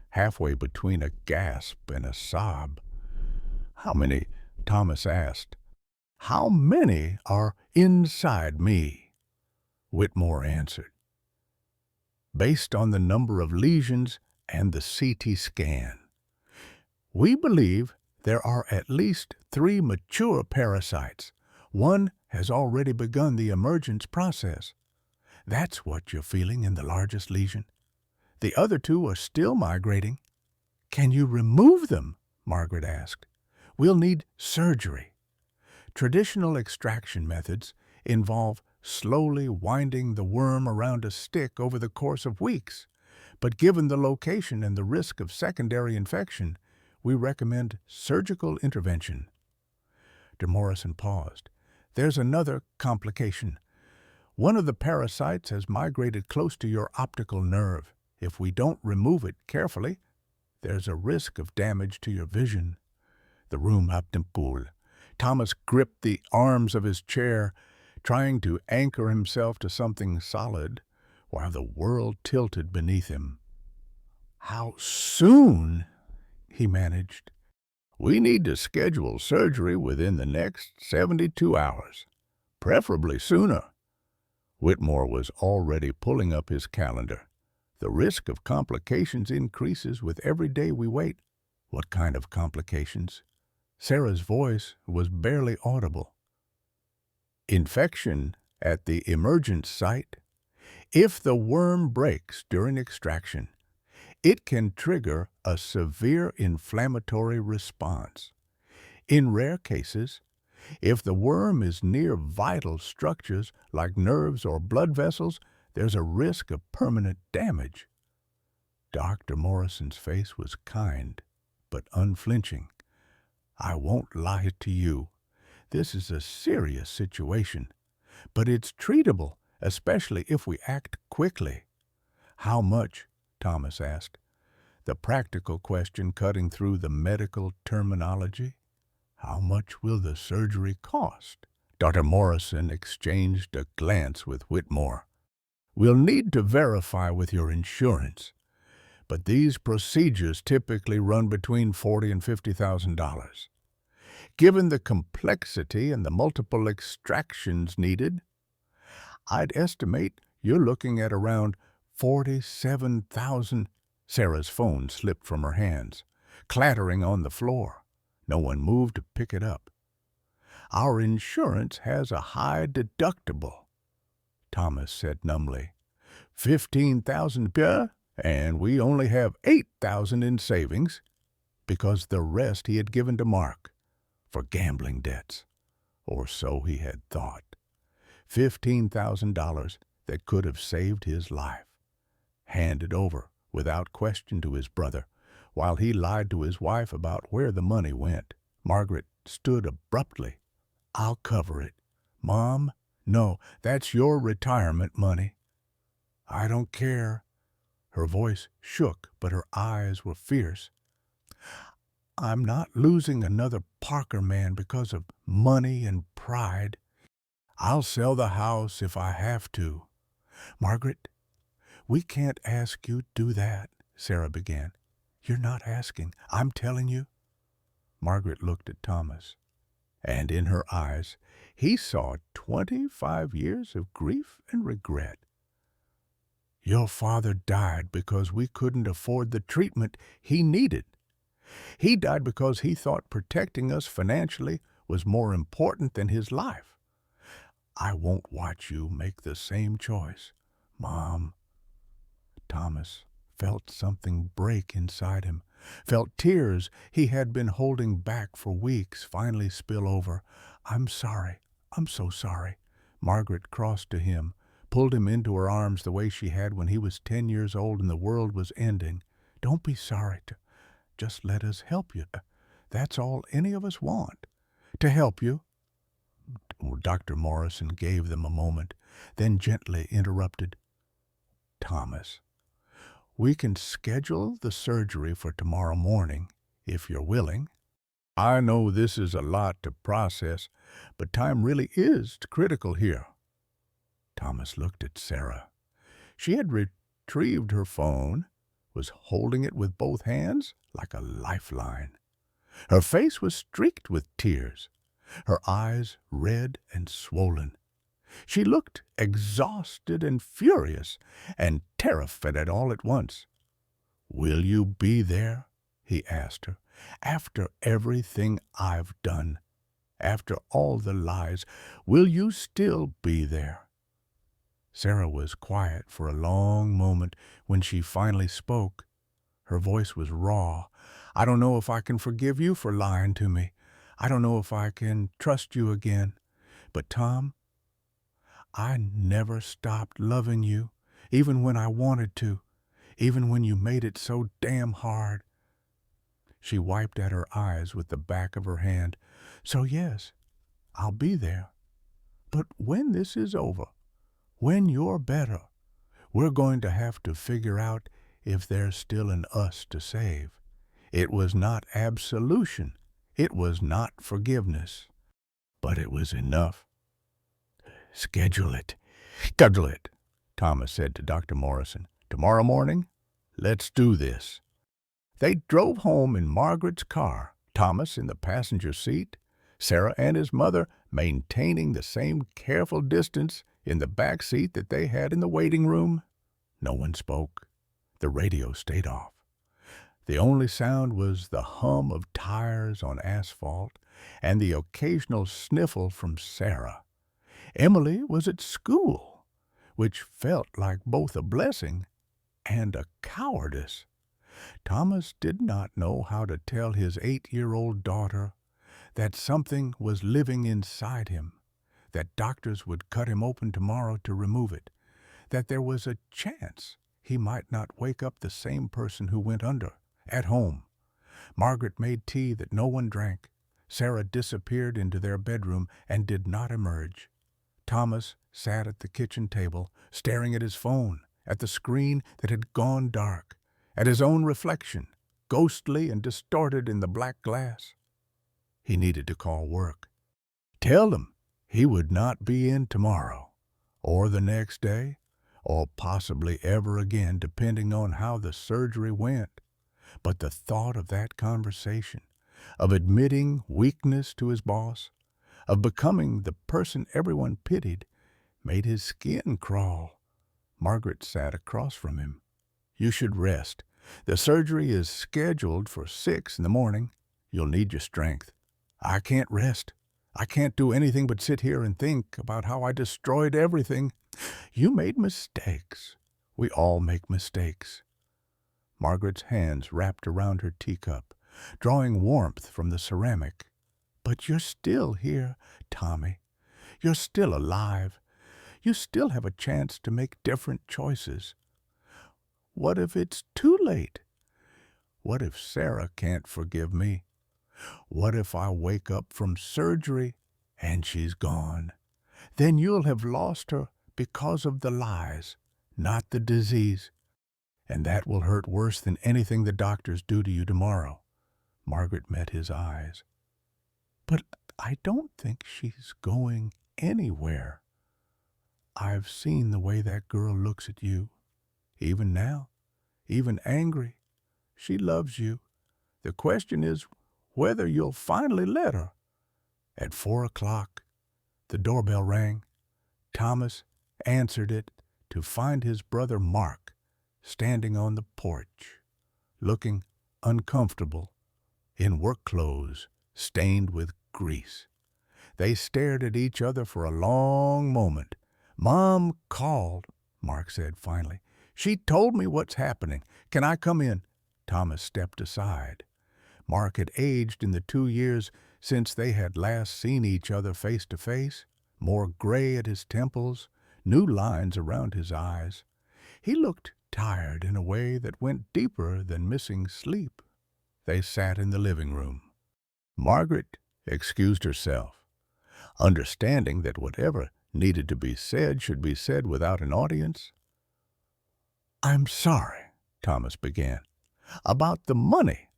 halfway between a gasp and a sob. How many? Thomas asked. How many are inside me? Whitmore answered. Based on the number of lesions and the CT scan, we believe there are at least 3 mature parasites. One has already begun the emergence process. That's what you're feeling in the largest lesion. The other two are still migrating. Can you remove them? Margaret asked. We'll need surgery. Traditional extraction methods involve slowly winding the worm around a stick over the course of weeks. But given the location and the risk of secondary infection, we recommend surgical intervention. De Morrison paused. There's another complication. One of the parasites has migrated close to your optical nerve. If we don't remove it carefully, there's a risk of damage to your vision. The room up Pimples. Thomas gripped the arms of his chair, trying to anchor himself to something solid, while the world tilted beneath him. How soon? He managed. We need to schedule surgery within the next 72 hours, preferably sooner. Whitmore was already pulling up his calendar. The risk of complications increases with every day we wait. What kind of complications? Sarah's voice was barely audible. Infection at the emergence site. If the worm breaks during extraction, it can trigger a severe inflammatory response. In rare cases, if the worm is near vital structures like nerves or blood vessels, there's a risk of permanent damage. Dr. Morrison's face was kind, but unflinching. I won't lie to you. This is a serious situation, but it's treatable, especially if we act quickly. How much? Thomas asked, the practical question cutting through the medical terminology. How much will the surgery cost? Dr. Morrison exchanged a glance with Whitmore. We'll need to verify with your insurance, but these procedures typically run between $40,000 and $50,000. Given the complexity and the multiple extractions needed, I'd estimate you're looking at around $47,000. Sarah's phone slipped from her hands, clattering on the floor. No one moved to pick it up. Our insurance has a high deductible, Thomas said numbly. $15,000, and we only have $8,000 in savings, because the rest he had given to Mark for gambling debts, or so he had thought. $15,000 that could have saved his life. Handed over without question to his brother, while he lied to his wife about where the money went. Margaret stood abruptly. I'll cover it. Mom, no, that's your retirement money. I don't care. Her voice shook, but her eyes were fierce. I'm not losing another Parker man because of money and pride. I'll sell the house if I have to. Margaret, we can't ask you to do that, Sarah began. You're not asking. I'm telling you. Margaret looked at Thomas, and in her eyes he saw 25 years of grief and regret. Your father died because we couldn't afford the treatment he needed. He died because he thought protecting us financially was more important than his life. I won't watch you make the same choice, Mom. Thomas felt something break inside him, felt tears he had been holding back for weeks finally spill over. I'm sorry. I'm so sorry. Margaret crossed to him, pulled him into her arms the way she had when he was 10 years old and the world was ending. Don't be sorry. Just let us help you. That's all any of us want, to help you. Dr. Morrison gave them a moment, then gently interrupted. Thomas, we can schedule the surgery for tomorrow morning, if you're willing. I know this is a lot to process, but time really is critical here. Thomas looked at Sarah. She had retrieved her phone, was holding it with both hands like a lifeline. Her face was streaked with tears, her eyes red and swollen. She looked exhausted and furious and terrified all at once. Will you be there? He asked her. After everything I've done, after all the lies, will you still be there? Sarah was quiet for a long moment. When she finally spoke, her voice was raw. "I don't know if I can forgive you for lying to me. I don't know if I can trust you again. But Tom, I never stopped loving you, even when I wanted to, even when you made it so damn hard." She wiped at her eyes with the back of her hand. "So yes, I'll be there. But when this is over, when you're better, we're going to have to figure out if there's still an us to save. It was not absolution. It was not forgiveness. But it was enough. Schedule it. Schedule it," Thomas said to Dr. Morrison. "Tomorrow morning, let's do this." They drove home in Margaret's car, Thomas in the passenger seat, Sarah and his mother maintaining the same careful distance in the back seat that they had in the waiting room. No one spoke. The radio stayed off. The only sound was the hum of tires on asphalt and the occasional sniffle from Sarah. Emily was at school, which felt like both a blessing and a cowardice. Thomas did not know how to tell his 8-year-old daughter that something was living inside him, that doctors would cut him open tomorrow to remove it, that there was a chance he might not wake up the same person who went under, at home. Margaret made tea that no one drank. Sarah disappeared into their bedroom and did not emerge. Thomas sat at the kitchen table, staring at his phone, at the screen that had gone dark, at his own reflection, ghostly and distorted in the black glass. He needed to call work. Tell them he would not be in tomorrow, or the next day, or possibly ever again, depending on how the surgery went. But the thought of that conversation, of admitting weakness to his boss, of becoming the person everyone pitied, made his skin crawl. Margaret sat across from him. "You should rest. The surgery is scheduled for 6 in the morning. You'll need your strength." "I can't rest. I can't do anything but sit here and think about how I destroyed everything." "You made mistakes. We all make mistakes." Margaret's hands wrapped around her teacup, drawing warmth from the ceramic. "But you're still here, Tommy. You're still alive. You still have a chance to make different choices. What if it's too late? What if Sarah can't forgive me? What if I wake up from surgery and she's gone? Then you'll have lost her because of the lies, not the disease. And that will hurt worse than anything the doctors do to you tomorrow." Margaret met his eyes. "But I don't think she's going anywhere. I've seen the way that girl looks at you. Even now, even angry. She loves you. The question is whether you'll finally let her." At 4:00, the doorbell rang. Thomas answered it to find his brother Mark standing on the porch, looking uncomfortable, in work clothes stained with grease. They stared at each other for a long moment. "Mom called," Mark said finally. "She told me what's happening. Can I come in?" Thomas stepped aside. Mark had aged in the 2 years since they had last seen each other face to face, more gray at his temples, new lines around his eyes. He looked tired in a way that went deeper than missing sleep. They sat in the living room. Margaret excused herself, understanding that whatever needed to be said should be said without an audience. "I'm sorry," Thomas began. "About the money.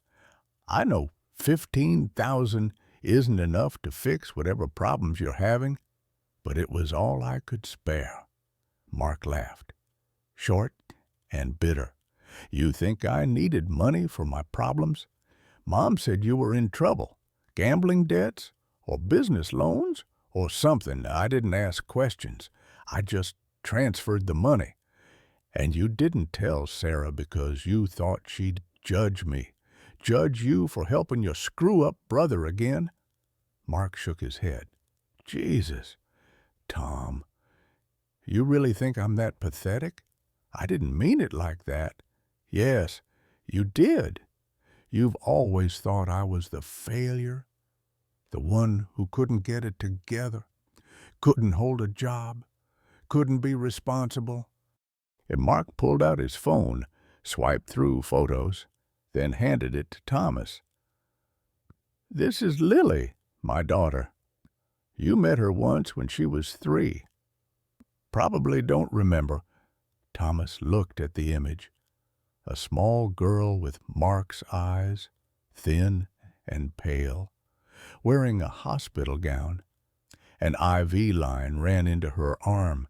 I know 15,000 isn't enough to fix whatever problems you're having, but it was all I could spare." Mark laughed, short and bitter. "You think I needed money for my problems? Mom said you were in trouble. Gambling debts, or business loans, or something. I didn't ask questions. I just transferred the money. And you didn't tell Sarah because you thought she'd judge me. Judge you for helping your screw-up brother again?" Mark shook his head. "Jesus, Tom, You really think I'm that pathetic? I didn't mean it like that. Yes, you did. You've always thought I was the failure, the one who couldn't get it together, couldn't hold a job, couldn't be responsible. And Mark pulled out his phone, swiped through photos, then handed it to Thomas. This is Lily, my daughter. You met her once when she was 3. Probably don't remember. Thomas looked at the image. A small girl with Mark's eyes, thin and pale, wearing a hospital gown. An IV line ran into her arm.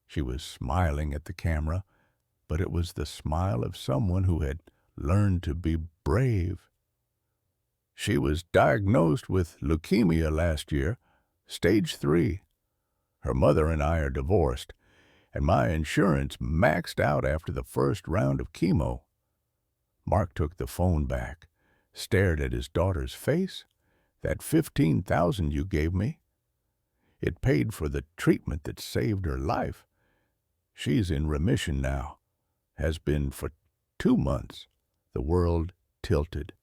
She was smiling at the camera, but it was the smile of someone who had learned to be brave. She was diagnosed with leukemia last year, stage 3. Her mother and I are divorced, and my insurance maxed out after the first round of chemo. Mark took the phone back, stared at his daughter's face. That $15,000 you gave me, it paid for the treatment that saved her life. She's in remission now, has been for 2 months. The world tilted.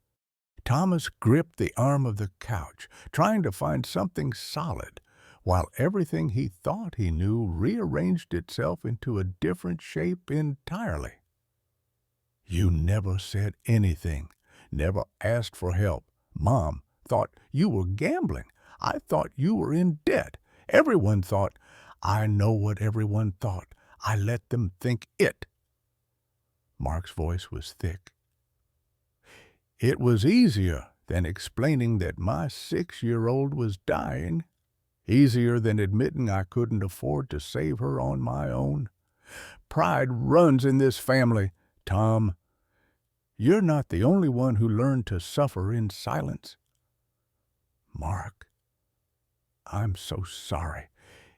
Thomas gripped the arm of the couch, trying to find something solid, while everything he thought he knew rearranged itself into a different shape entirely. You never said anything, never asked for help. Mom thought you were gambling. I thought you were in debt. Everyone thought. I know what everyone thought. I let them think it. Mark's voice was thick. It was easier than explaining that my 6-year-old was dying. Easier than admitting I couldn't afford to save her on my own. Pride runs in this family, Tom. You're not the only one who learned to suffer in silence. Mark, I'm so sorry.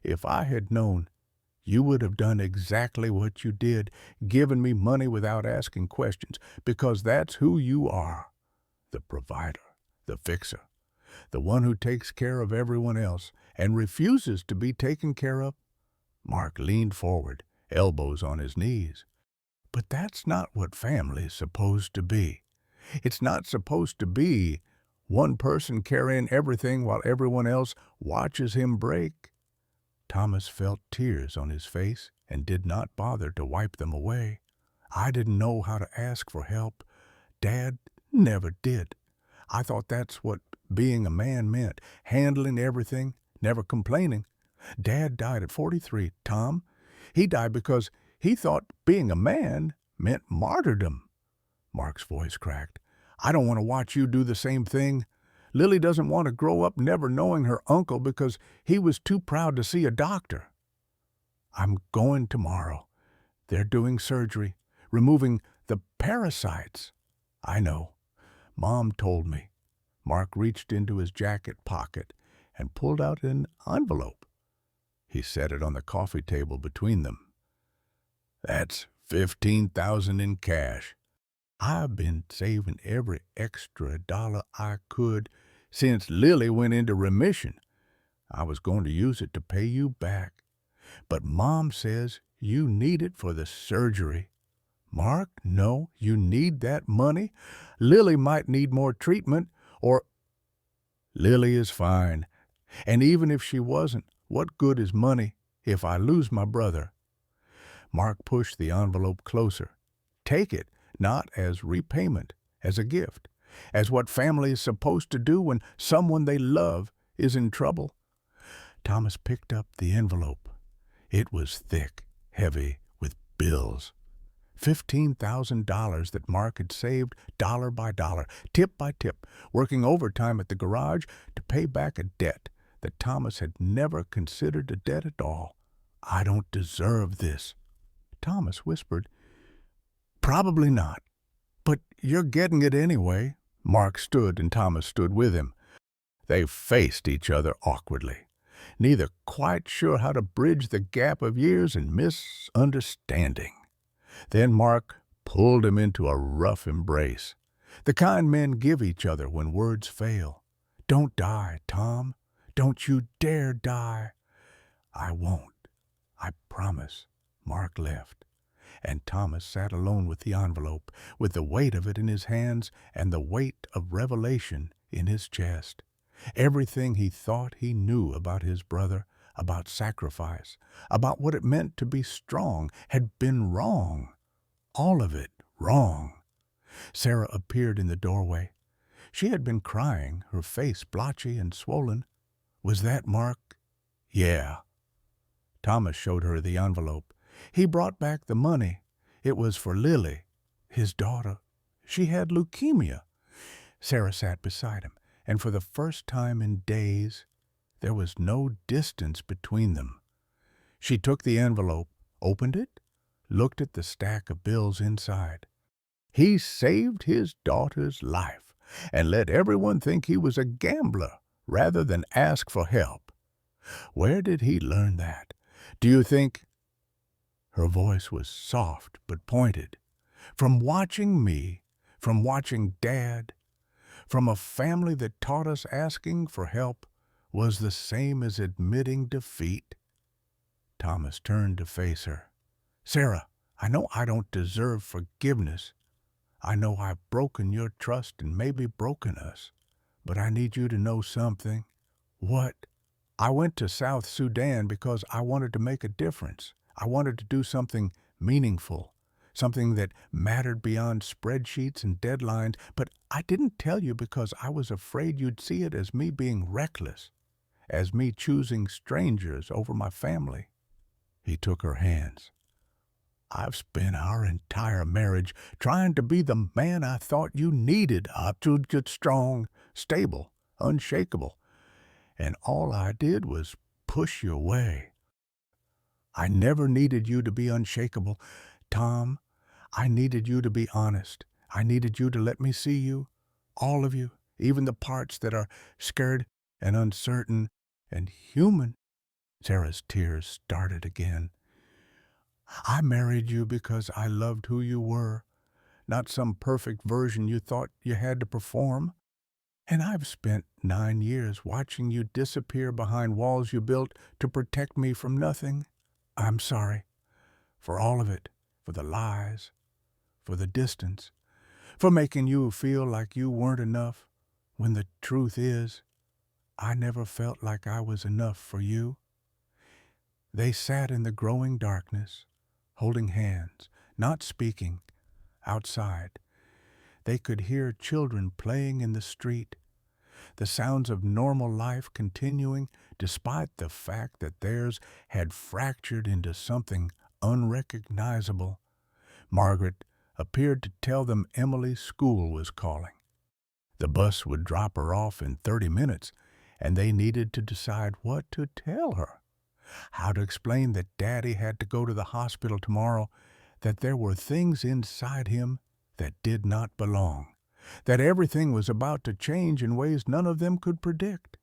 If I had known, you would have done exactly what you did, given me money without asking questions, because that's who you are. The provider, the fixer, the one who takes care of everyone else and refuses to be taken care of. Mark leaned forward, elbows on his knees. But that's not what family's supposed to be. It's not supposed to be one person carrying everything while everyone else watches him break. Thomas felt tears on his face and did not bother to wipe them away. I didn't know how to ask for help. Dad never did. I thought that's what being a man meant, handling everything, never complaining. Dad died at 43, Tom. He died because he thought being a man meant martyrdom. Mark's voice cracked. I don't want to watch you do the same thing. Lily doesn't want to grow up never knowing her uncle because he was too proud to see a doctor. I'm going tomorrow. They're doing surgery, removing the parasites. I know. Mom told me. Mark reached into his jacket pocket and pulled out an envelope. He set it on the coffee table between them. That's $15,000 in cash. I've been saving every extra dollar I could since Lily went into remission. I was going to use it to pay you back. But Mom says you need it for the surgery. Mark, no, you need that money. Lily might need more treatment, or... Lily is fine. And even if she wasn't, what good is money if I lose my brother? Mark pushed the envelope closer. Take it, not as repayment, as a gift, as what family is supposed to do when someone they love is in trouble. Thomas picked up the envelope. It was thick, heavy, with bills. $15,000 that Mark had saved dollar by dollar, tip by tip, working overtime at the garage to pay back a debt that Thomas had never considered a debt at all. I don't deserve this. Thomas whispered, Probably not. But you're getting it anyway. Mark stood and Thomas stood with him. They faced each other awkwardly, neither quite sure how to bridge the gap of years and misunderstanding. Then Mark pulled him into a rough embrace, the kind men give each other when words fail. Don't die, Tom. Don't you dare die. I won't. I promise. Mark left, and Thomas sat alone with the envelope, with the weight of it in his hands and the weight of revelation in his chest. Everything he thought he knew about his brother, about sacrifice, about what it meant to be strong, had been wrong. All of it wrong. Sarah appeared in the doorway. She had been crying, her face blotchy and swollen. Was that Mark? Yeah. Thomas showed her the envelope. He brought back the money. It was for Lily, his daughter. She had leukemia. Sarah sat beside him, and for the first time in days, there was no distance between them. She took the envelope, opened it, looked at the stack of bills inside. He saved his daughter's life and let everyone think he was a gambler rather than ask for help. Where did he learn that? Do you think? Her voice was soft but pointed. From watching me, from watching Dad, from a family that taught us asking for help was the same as admitting defeat. Thomas turned to face her. Sarah, I know I don't deserve forgiveness. I know I've broken your trust and maybe broken us. But I need you to know something. What? I went to South Sudan because I wanted to make a difference. I wanted to do something meaningful, something that mattered beyond spreadsheets and deadlines, but I didn't tell you because I was afraid you'd see it as me being reckless, as me choosing strangers over my family. He took her hands. I've spent our entire marriage trying to be the man I thought you needed, to get strong, stable, unshakable, and all I did was push you away. I never needed you to be unshakable, Tom. I needed you to be honest. I needed you to let me see you, all of you, even the parts that are scared and uncertain and human. Sarah's tears started again. I married you because I loved who you were, not some perfect version you thought you had to perform. And I've spent 9 years watching you disappear behind walls you built to protect me from nothing. I'm sorry for all of it, for the lies, for the distance, for making you feel like you weren't enough, when the truth is, I never felt like I was enough for you. They sat in the growing darkness, holding hands, not speaking, outside. They could hear children playing in the street, the sounds of normal life continuing despite the fact that theirs had fractured into something unrecognizable. Margaret appeared to tell them Emily's school was calling. The bus would drop her off in 30 minutes, and they needed to decide what to tell her. How to explain that Daddy had to go to the hospital tomorrow, that there were things inside him that did not belong, that everything was about to change in ways none of them could predict.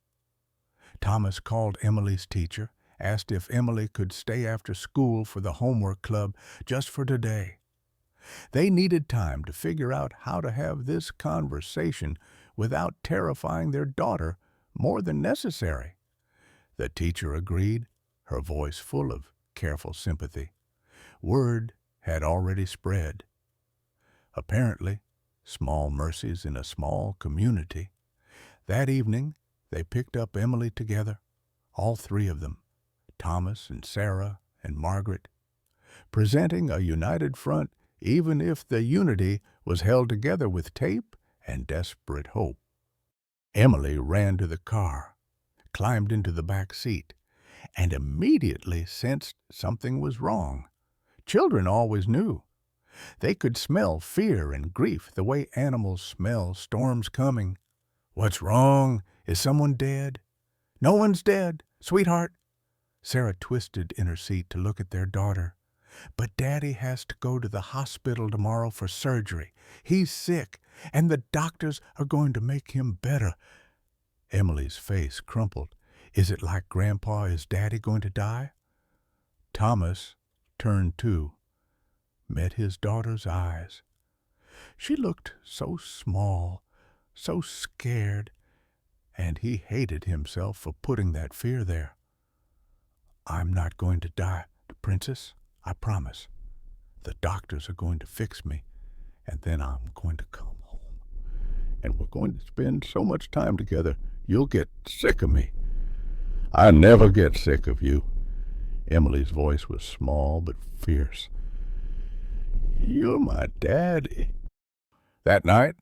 Thomas called Emily's teacher, asked if Emily could stay after school for the homework club just for today. They needed time to figure out how to have this conversation without terrifying their daughter more than necessary. The teacher agreed, her voice full of careful sympathy. Word had already spread. Apparently, small mercies in a small community. That evening, they picked up Emily together, all three of them, Thomas and Sarah and Margaret, presenting a united front even if the unity was held together with tape and desperate hope. Emily ran to the car, climbed into the back seat, and immediately sensed something was wrong. Children always knew. They could smell fear and grief the way animals smell storms coming. What's wrong? Is someone dead? No one's dead, sweetheart. Sarah twisted in her seat to look at their daughter. But Daddy has to go to the hospital tomorrow for surgery. He's sick, and the doctors are going to make him better. Emily's face crumpled. Is it like Grandpa? Is Daddy going to die? Thomas turned too, met his daughter's eyes. She looked so small, so scared, and he hated himself for putting that fear there. I'm not going to die, Princess, I promise. The doctors are going to fix me, and then I'm going to come home. And we're going to spend so much time together, you'll get sick of me. I never get sick of you. Emily's voice was small but fierce. You're my daddy. That night,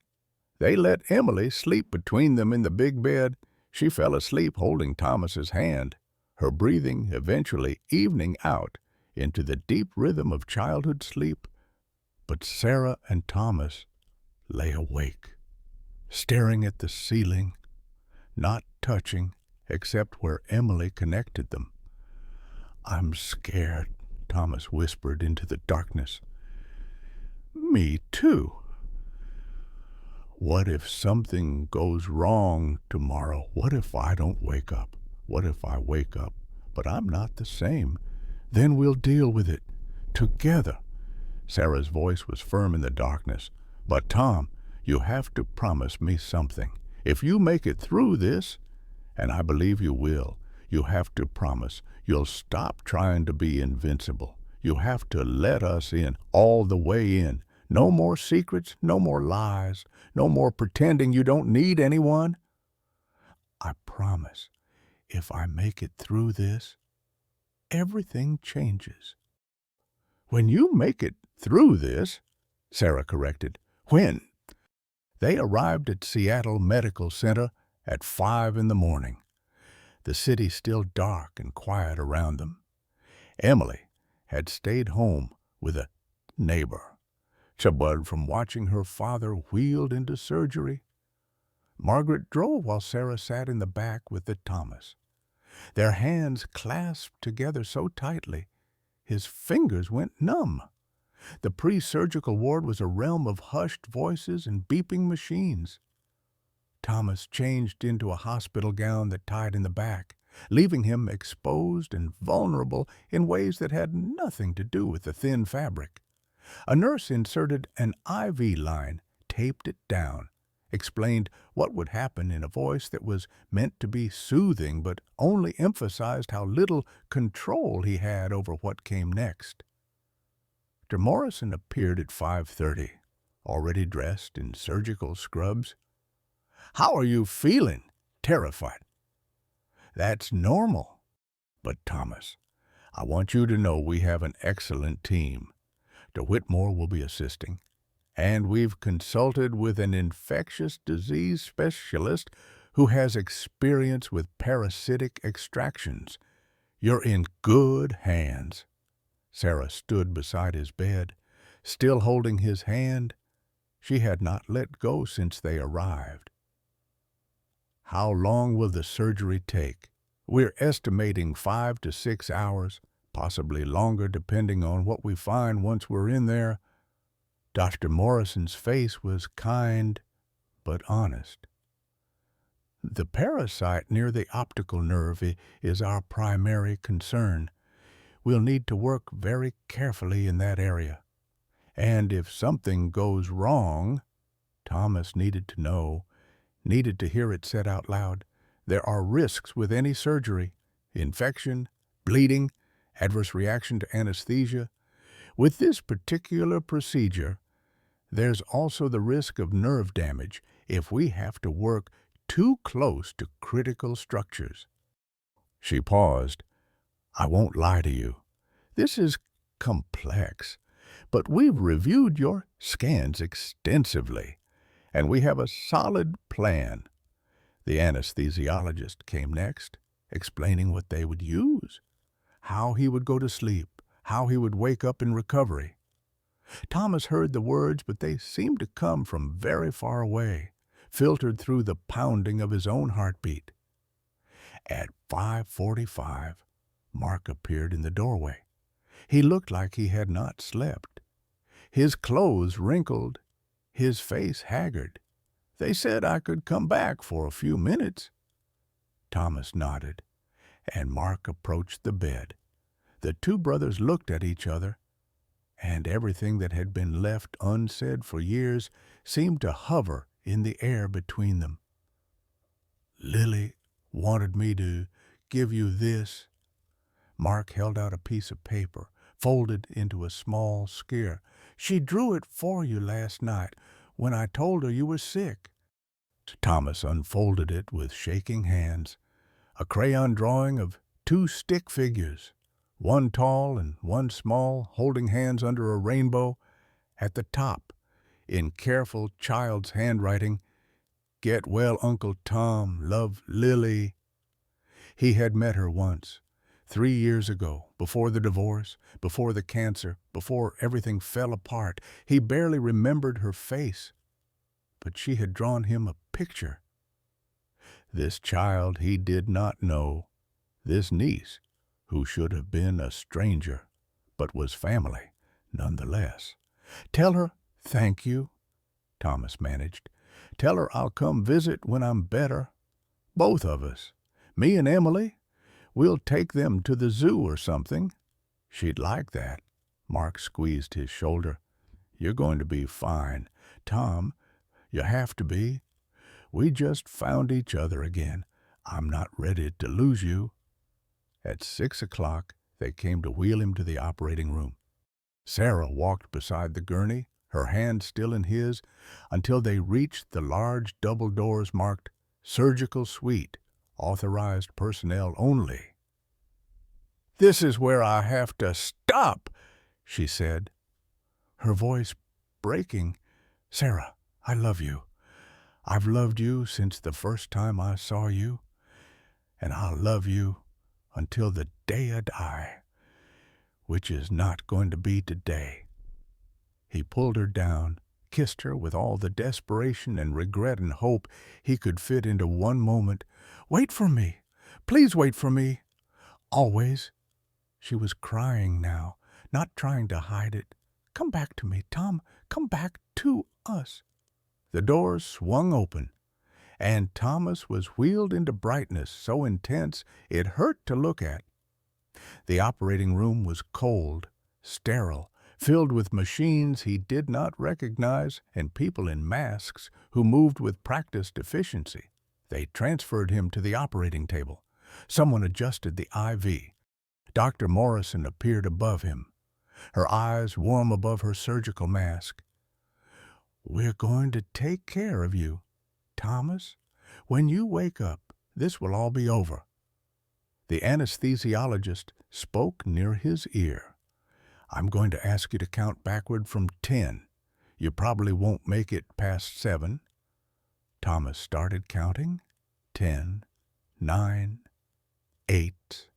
they let Emily sleep between them in the big bed. She fell asleep holding Thomas's hand, her breathing eventually evening out into the deep rhythm of childhood sleep. But Sarah and Thomas lay awake, staring at the ceiling, not touching except where Emily connected them. I'm scared, Thomas whispered into the darkness. Me too. What if something goes wrong tomorrow? What if I don't wake up? What if I wake up, but I'm not the same? Then we'll deal with it together. Sarah's voice was firm in the darkness. But Tom, you have to promise me something. If you make it through this, and I believe you will, you have to promise you'll stop trying to be invincible. You have to let us in, all the way in. No more secrets, no more lies, no more pretending you don't need anyone. I promise, if I make it through this, everything changes. When you make it through this, Sarah corrected. When? They arrived at Seattle Medical Center at 5 in the morning. The city still dark and quiet around them. Emily had stayed home with a neighbor. Chabud from watching her father wheeled into surgery. Margaret drove while Sarah sat in the back with the Thomas. Their hands clasped together so tightly, his fingers went numb. The pre-surgical ward was a realm of hushed voices and beeping machines. Thomas changed into a hospital gown that tied in the back, leaving him exposed and vulnerable in ways that had nothing to do with the thin fabric. A nurse inserted an IV line, taped it down, explained what would happen in a voice that was meant to be soothing but only emphasized how little control he had over what came next. Dr. Morrison appeared at 5:30, already dressed in surgical scrubs. How are you feeling? Terrified. That's normal. But Thomas, I want you to know we have an excellent team. Dr. Whitmore will be assisting, and we've consulted with an infectious disease specialist who has experience with parasitic extractions. You're in good hands. Sarah stood beside his bed, still holding his hand. She had not let go since they arrived. How long will the surgery take? We're estimating 5 to 6 hours, possibly longer depending on what we find once we're in there. Dr. Morrison's face was kind but honest. The parasite near the optical nerve is our primary concern. We'll need to work very carefully in that area. And if something goes wrong, Thomas needed to know, needed to hear it said out loud. There are risks with any surgery: infection, bleeding, adverse reaction to anesthesia. With this particular procedure, there's also the risk of nerve damage if we have to work too close to critical structures. She paused. I won't lie to you. This is complex, but we've reviewed your scans extensively, and we have a solid plan. The anesthesiologist came next, explaining what they would use, how he would go to sleep, how he would wake up in recovery. Thomas heard the words, but they seemed to come from very far away, filtered through the pounding of his own heartbeat. At 5:45, Mark appeared in the doorway. He looked like he had not slept. His clothes wrinkled, his face haggard. They said I could come back for a few minutes. Thomas nodded, and Mark approached the bed. The two brothers looked at each other, and everything that had been left unsaid for years seemed to hover in the air between them. Lily wanted me to give you this. Mark held out a piece of paper, folded into a small square. "She drew it for you last night when I told her you were sick." Thomas unfolded it with shaking hands. A crayon drawing of two stick figures, one tall and one small, holding hands under a rainbow. At the top, in careful child's handwriting, "Get well, Uncle Tom. Love, Lily." He had met her once, 3 years ago, before the divorce, before the cancer, before everything fell apart. He barely remembered her face, but she had drawn him a picture. This child he did not know, this niece, who should have been a stranger, but was family nonetheless. "Tell her thank you," Thomas managed. "Tell her I'll come visit when I'm better. Both of us. Me and Emily. We'll take them to the zoo or something. She'd like that." Mark squeezed his shoulder. "You're going to be fine, Tom. You have to be. We just found each other again. I'm not ready to lose you." At 6 o'clock, they came to wheel him to the operating room. Sarah walked beside the gurney, her hand still in his, until they reached the large double doors marked "Surgical Suite, Authorized Personnel Only." "This is where I have to stop," she said, her voice breaking. "Sarah, I love you. I've loved you since the first time I saw you, and I'll love you until the day I die, which is not going to be today." He pulled her down, kissed her with all the desperation and regret and hope he could fit into one moment. "Wait for me. Please wait for me. Always." She was crying now, not trying to hide it. "Come back to me, Tom. Come back to us." The doors swung open, and Thomas was wheeled into brightness so intense it hurt to look at. The operating room was cold, sterile, filled with machines he did not recognize and people in masks who moved with practiced efficiency. They transferred him to the operating table. Someone adjusted the IV. Dr. Morrison appeared above him, her eyes warm above her surgical mask. "We're going to take care of you, Thomas. When you wake up, this will all be over." The anesthesiologist spoke near his ear. "I'm going to ask you to count backward from 10. You probably won't make it past 7. Thomas started counting. 10, 9, 8.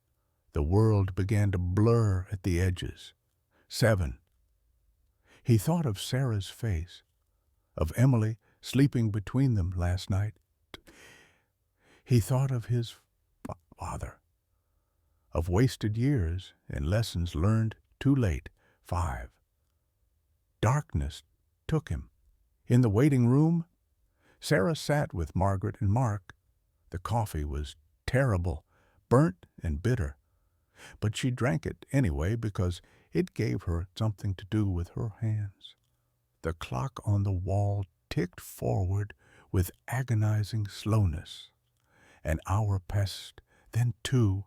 The world began to blur at the edges. 7. He thought of Sarah's face, of Emily sleeping between them last night. He thought of his father, of wasted years and lessons learned too late. 5. Darkness took him. In the waiting room, Sarah sat with Margaret and Mark. The coffee was terrible, burnt and bitter, but she drank it anyway because it gave her something to do with her hands. The clock on the wall ticked forward with agonizing slowness. An hour passed, then 2.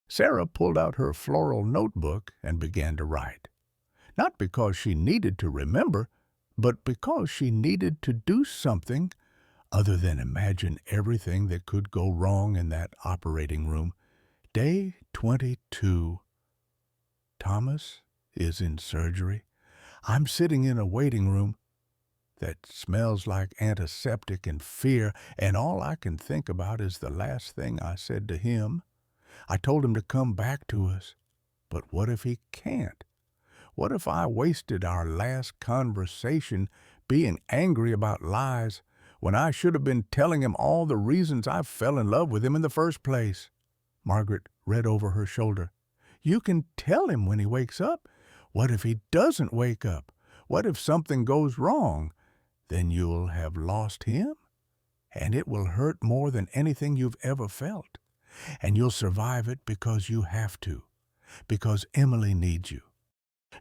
Sarah pulled out her floral notebook and began to write. Not because she needed to remember, but because she needed to do something other than imagine everything that could go wrong in that operating room. Day 22. Thomas is in surgery. I'm sitting in a waiting room that smells like antiseptic and fear, and all I can think about is the last thing I said to him. I told him to come back to us. But what if he can't? What if I wasted our last conversation being angry about lies when I should have been telling him all the reasons I fell in love with him in the first place? Margaret read over her shoulder. "You can tell him when he wakes up. What if he doesn't wake up? What if something goes wrong? Then you'll have lost him, and it will hurt more than anything you've ever felt. And you'll survive it because you have to, because Emily needs you."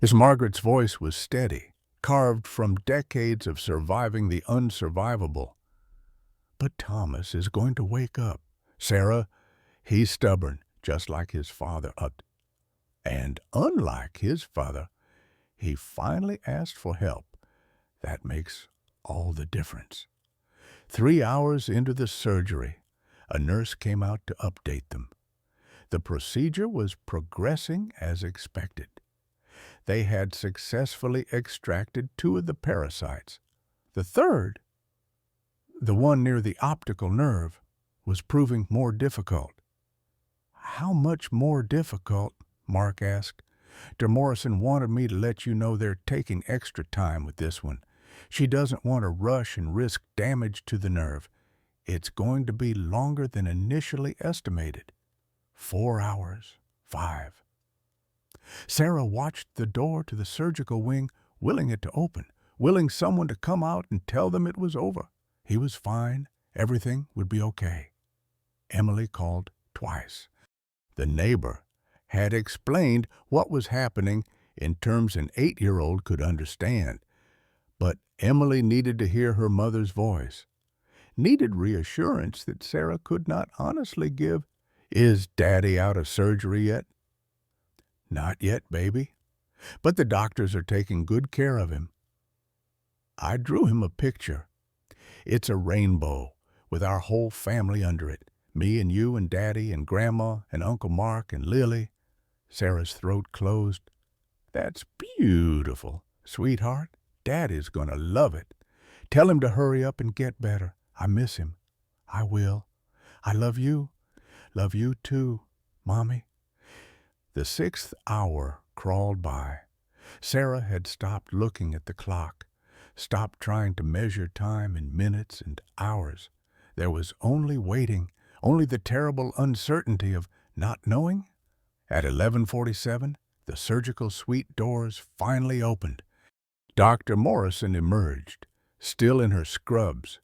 As Margaret's voice was steady, carved from decades of surviving the unsurvivable. "But Thomas is going to wake up. Sarah, he's stubborn, just like his father. And unlike his father, he finally asked for help. That makes all the difference. 3 hours into the surgery, a nurse came out to update them. The procedure was progressing as expected. They had successfully extracted 2 of the parasites. The third, the one near the optical nerve, was proving more difficult. "How much more difficult?" Mark asked. "Morrison wanted me to let you know they're taking extra time with this one. She doesn't want to rush and risk damage to the nerve. It's going to be longer than initially estimated. 4 hours, 5. Sarah watched the door to the surgical wing, willing it to open, willing someone to come out and tell them it was over. He was fine. Everything would be okay. Emily called twice. The neighbor had explained what was happening in terms an 8-year-old could understand. But Emily needed to hear her mother's voice, needed reassurance that Sarah could not honestly give. "Is Daddy out of surgery yet?" "Not yet, baby. But the doctors are taking good care of him. I drew him a picture. It's a rainbow with our whole family under it. Me and you and Daddy and Grandma and Uncle Mark and Lily." Sarah's throat closed. "That's beautiful. Sweetheart, Daddy's gonna love it. Tell him to hurry up and get better. I miss him." "I will. I love you. Love you too, Mommy." The 6th hour crawled by. Sarah had stopped looking at the clock, stopped trying to measure time in minutes and hours. There was only waiting, only the terrible uncertainty of not knowing. At 11:47, the surgical suite doors finally opened. Dr. Morrison emerged, still in her scrubs,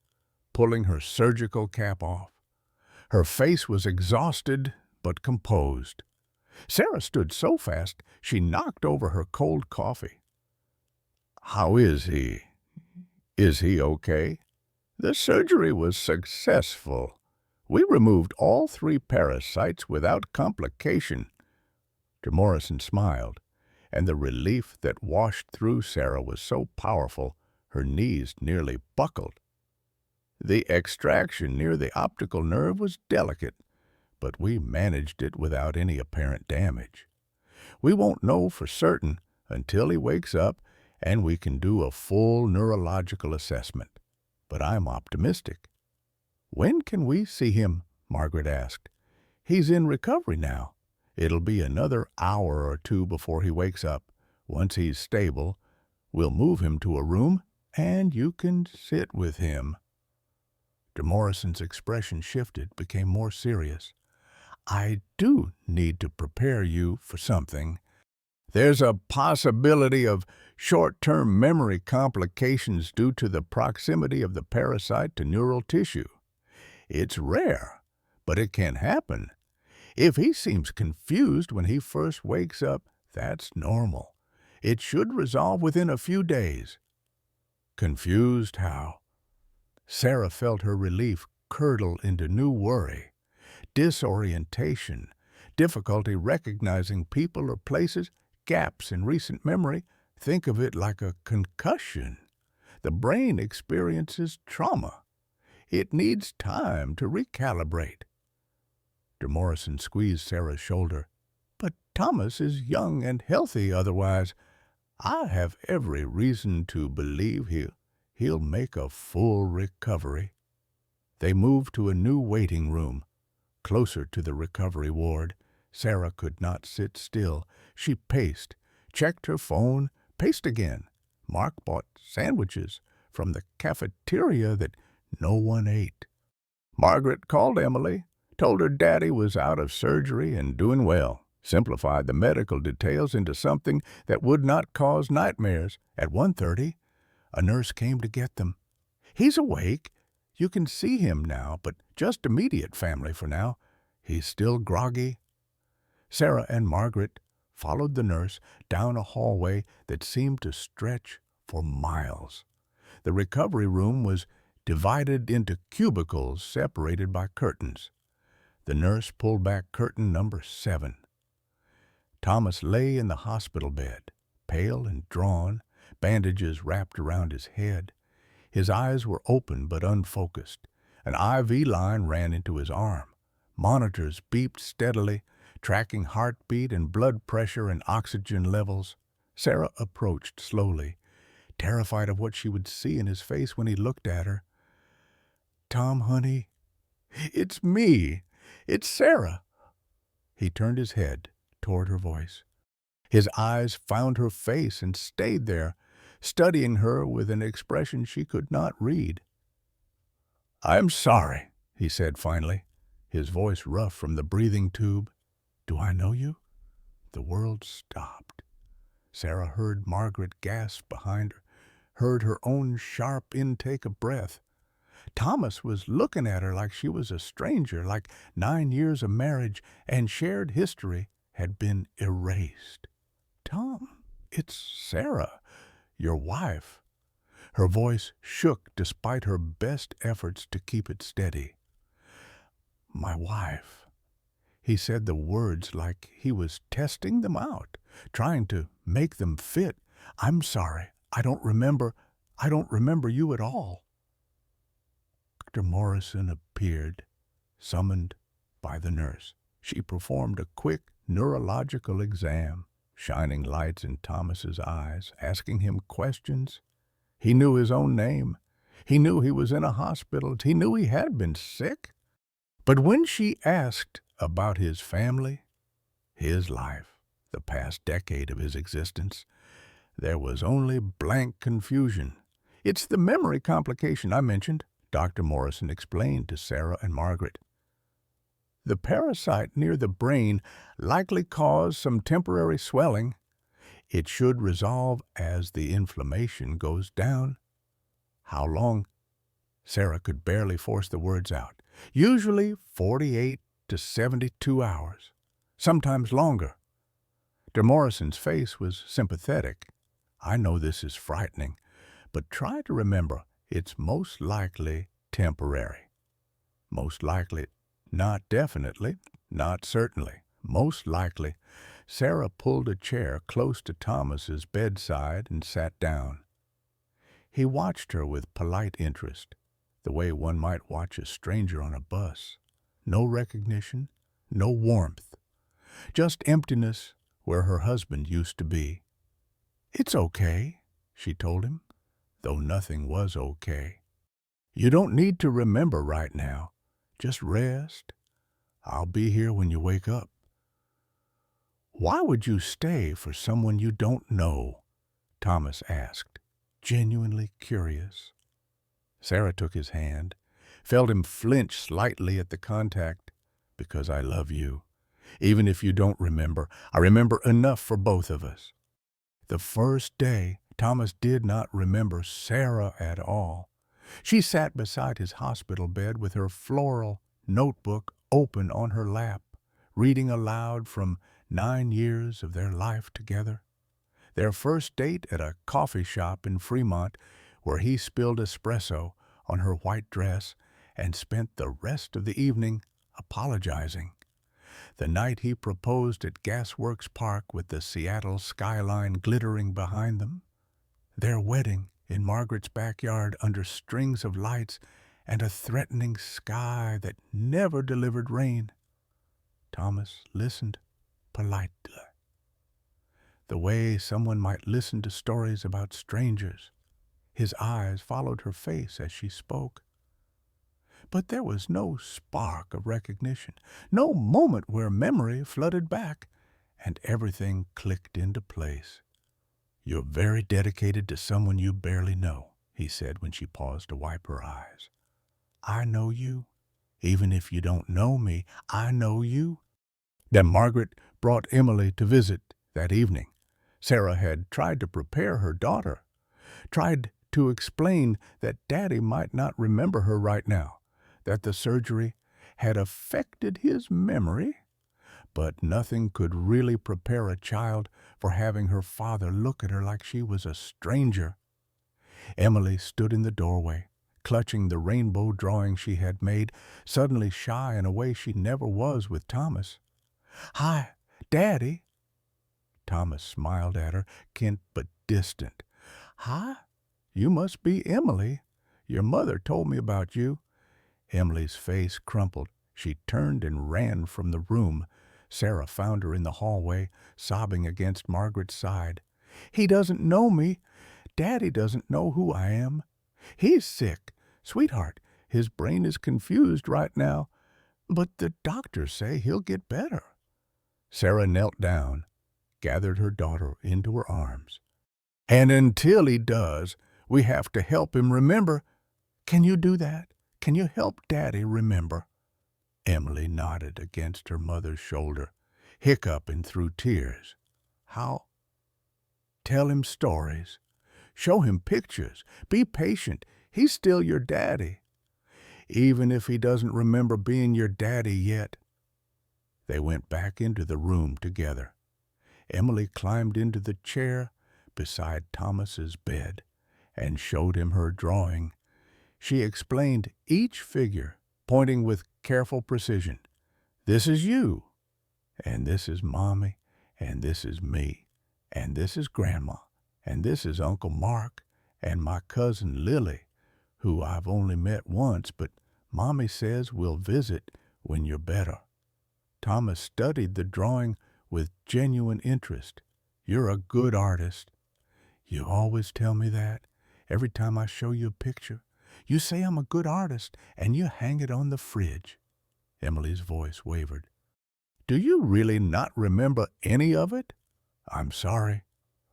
pulling her surgical cap off. Her face was exhausted but composed. Sarah stood so fast she knocked over her cold coffee. "How is he? Is he okay?" "The surgery was successful. We removed all 3 parasites without complication." Morrison smiled, and the relief that washed through Sarah was so powerful her knees nearly buckled. "The extraction near the optical nerve was delicate, but we managed it without any apparent damage. We won't know for certain until he wakes up and we can do a full neurological assessment. But I'm optimistic." "When can we see him?" Margaret asked. "He's in recovery now. It'll be another hour or 2 before he wakes up. Once he's stable, we'll move him to a room, and you can sit with him." Morrison's expression shifted, became more serious. "I do need to prepare you for something. There's a possibility of short-term memory complications due to the proximity of the parasite to neural tissue. It's rare, but it can happen. If he seems confused when he first wakes up, that's normal. It should resolve within a few days." "Confused how?" Sarah felt her relief curdle into new worry. Disorientation, difficulty recognizing people or places, gaps in recent memory. Think of it like a concussion. The brain experiences trauma. It needs time to recalibrate. Morrison squeezed Sarah's shoulder. "But Thomas is young and healthy otherwise. I have every reason to believe he'll make a full recovery." They moved to a new waiting room, closer to the recovery ward. Sarah could not sit still. She paced, checked her phone, paced again. Mark bought sandwiches from the cafeteria that no one ate. Margaret called Emily, told her Daddy was out of surgery and doing well, simplified the medical details into something that would not cause nightmares. At 1:30, a nurse came to get them. "He's awake. You can see him now, but just immediate family for now. He's still groggy." Sarah and Margaret followed the nurse down a hallway that seemed to stretch for miles. The recovery room was divided into cubicles separated by curtains. The nurse pulled back curtain number 7. Thomas lay in the hospital bed, pale and drawn, bandages wrapped around his head. His eyes were open but unfocused. An IV line ran into his arm. Monitors beeped steadily, tracking heartbeat and blood pressure and oxygen levels. Sarah approached slowly, terrified of what she would see in his face when he looked at her. "Tom, honey, it's me. It's Sarah." He turned his head toward her voice. His eyes found her face and stayed there, studying her with an expression she could not read. "I'm sorry," he said finally, his voice rough from the breathing tube. "Do I know you?" The world stopped. Sarah heard Margaret gasp behind her, heard her own sharp intake of breath. Thomas was looking at her like she was a stranger, like 9 years of marriage and shared history had been erased. "Tom, it's Sarah, your wife." Her voice shook despite her best efforts to keep it steady. "My wife." He said the words like he was testing them out, trying to make them fit. "I'm sorry. I don't remember you at all." Dr. Morrison appeared, summoned by the nurse. She performed a quick neurological exam, shining lights in Thomas's eyes, asking him questions. He knew his own name. He knew he was in a hospital. He knew he had been sick. But when she asked about his family, his life, the past decade of his existence, there was only blank confusion. "It's the memory complication I mentioned," Dr. Morrison explained to Sarah and Margaret. "The parasite near the brain likely caused some temporary swelling. It should resolve as the inflammation goes down." "How long?" Sarah could barely force the words out. "Usually 48 to 72 hours, sometimes longer." De Morrison's face was sympathetic. "I know this is frightening, but try to remember it's most likely temporary." Most likely, not definitely, not certainly, most likely. Sarah pulled a chair close to Thomas's bedside and sat down. He watched her with polite interest, the way one might watch a stranger on a bus. No recognition, no warmth, just emptiness where her husband used to be. "It's okay," she told him, though nothing was okay. "You don't need to remember right now. Just rest. I'll be here when you wake up." "Why would you stay for someone you don't know?" Thomas asked, genuinely curious. Sarah took his hand, felt him flinch slightly at the contact. "Because I love you. Even if you don't remember, I remember enough for both of us." The first day, Thomas did not remember Sarah at all. She sat beside his hospital bed with her floral notebook open on her lap, reading aloud from 9 years of their life together. Their first date at a coffee shop in Fremont, where he spilled espresso on her white dress and spent the rest of the evening apologizing. The night he proposed at Gasworks Park with the Seattle skyline glittering behind them. Their wedding in Margaret's backyard under strings of lights and a threatening sky that never delivered rain. Thomas listened politely, the way someone might listen to stories about strangers. His eyes followed her face as she spoke. But there was no spark of recognition, no moment where memory flooded back, and everything clicked into place. "You're very dedicated to someone you barely know," he said when she paused to wipe her eyes. "I know you. Even if you don't know me, I know you." Then Margaret brought Emily to visit that evening. Sarah had tried to prepare her daughter, tried to explain that Daddy might not remember her right now, that the surgery had affected his memory, but nothing could really prepare a child for having her father look at her like she was a stranger. Emily stood in the doorway, clutching the rainbow drawing she had made, suddenly shy in a way she never was with Thomas. "Hi, Daddy." Thomas smiled at her, kent but distant. "Hi, you must be Emily. Your mother told me about you." Emily's face crumpled. She turned and ran from the room. Sarah found her in the hallway, sobbing against Margaret's side. "He doesn't know me. Daddy doesn't know who I am. He's sick. Sweetheart, his brain is confused right now. But the doctors say he'll get better." Sarah knelt down, gathered her daughter into her arms. "And until he does, we have to help him remember. Can you do that? Can you help Daddy remember?" Emily nodded against her mother's shoulder, hiccuping through tears. "How?" "Tell him stories. Show him pictures. Be patient. He's still your daddy. Even if he doesn't remember being your daddy yet." They went back into the room together. Emily climbed into the chair beside Thomas's bed and showed him her drawing. She explained each figure, pointing with careful precision. "This is you, and this is Mommy, and this is me, and this is Grandma, and this is Uncle Mark, and my cousin Lily, who I've only met once, but Mommy says we'll visit when you're better." Thomas studied the drawing with genuine interest. "You're a good artist. You always tell me that. Every time I show you a picture, you say I'm a good artist, and you hang it on the fridge." Emily's voice wavered. "Do you really not remember any of it?" "I'm sorry.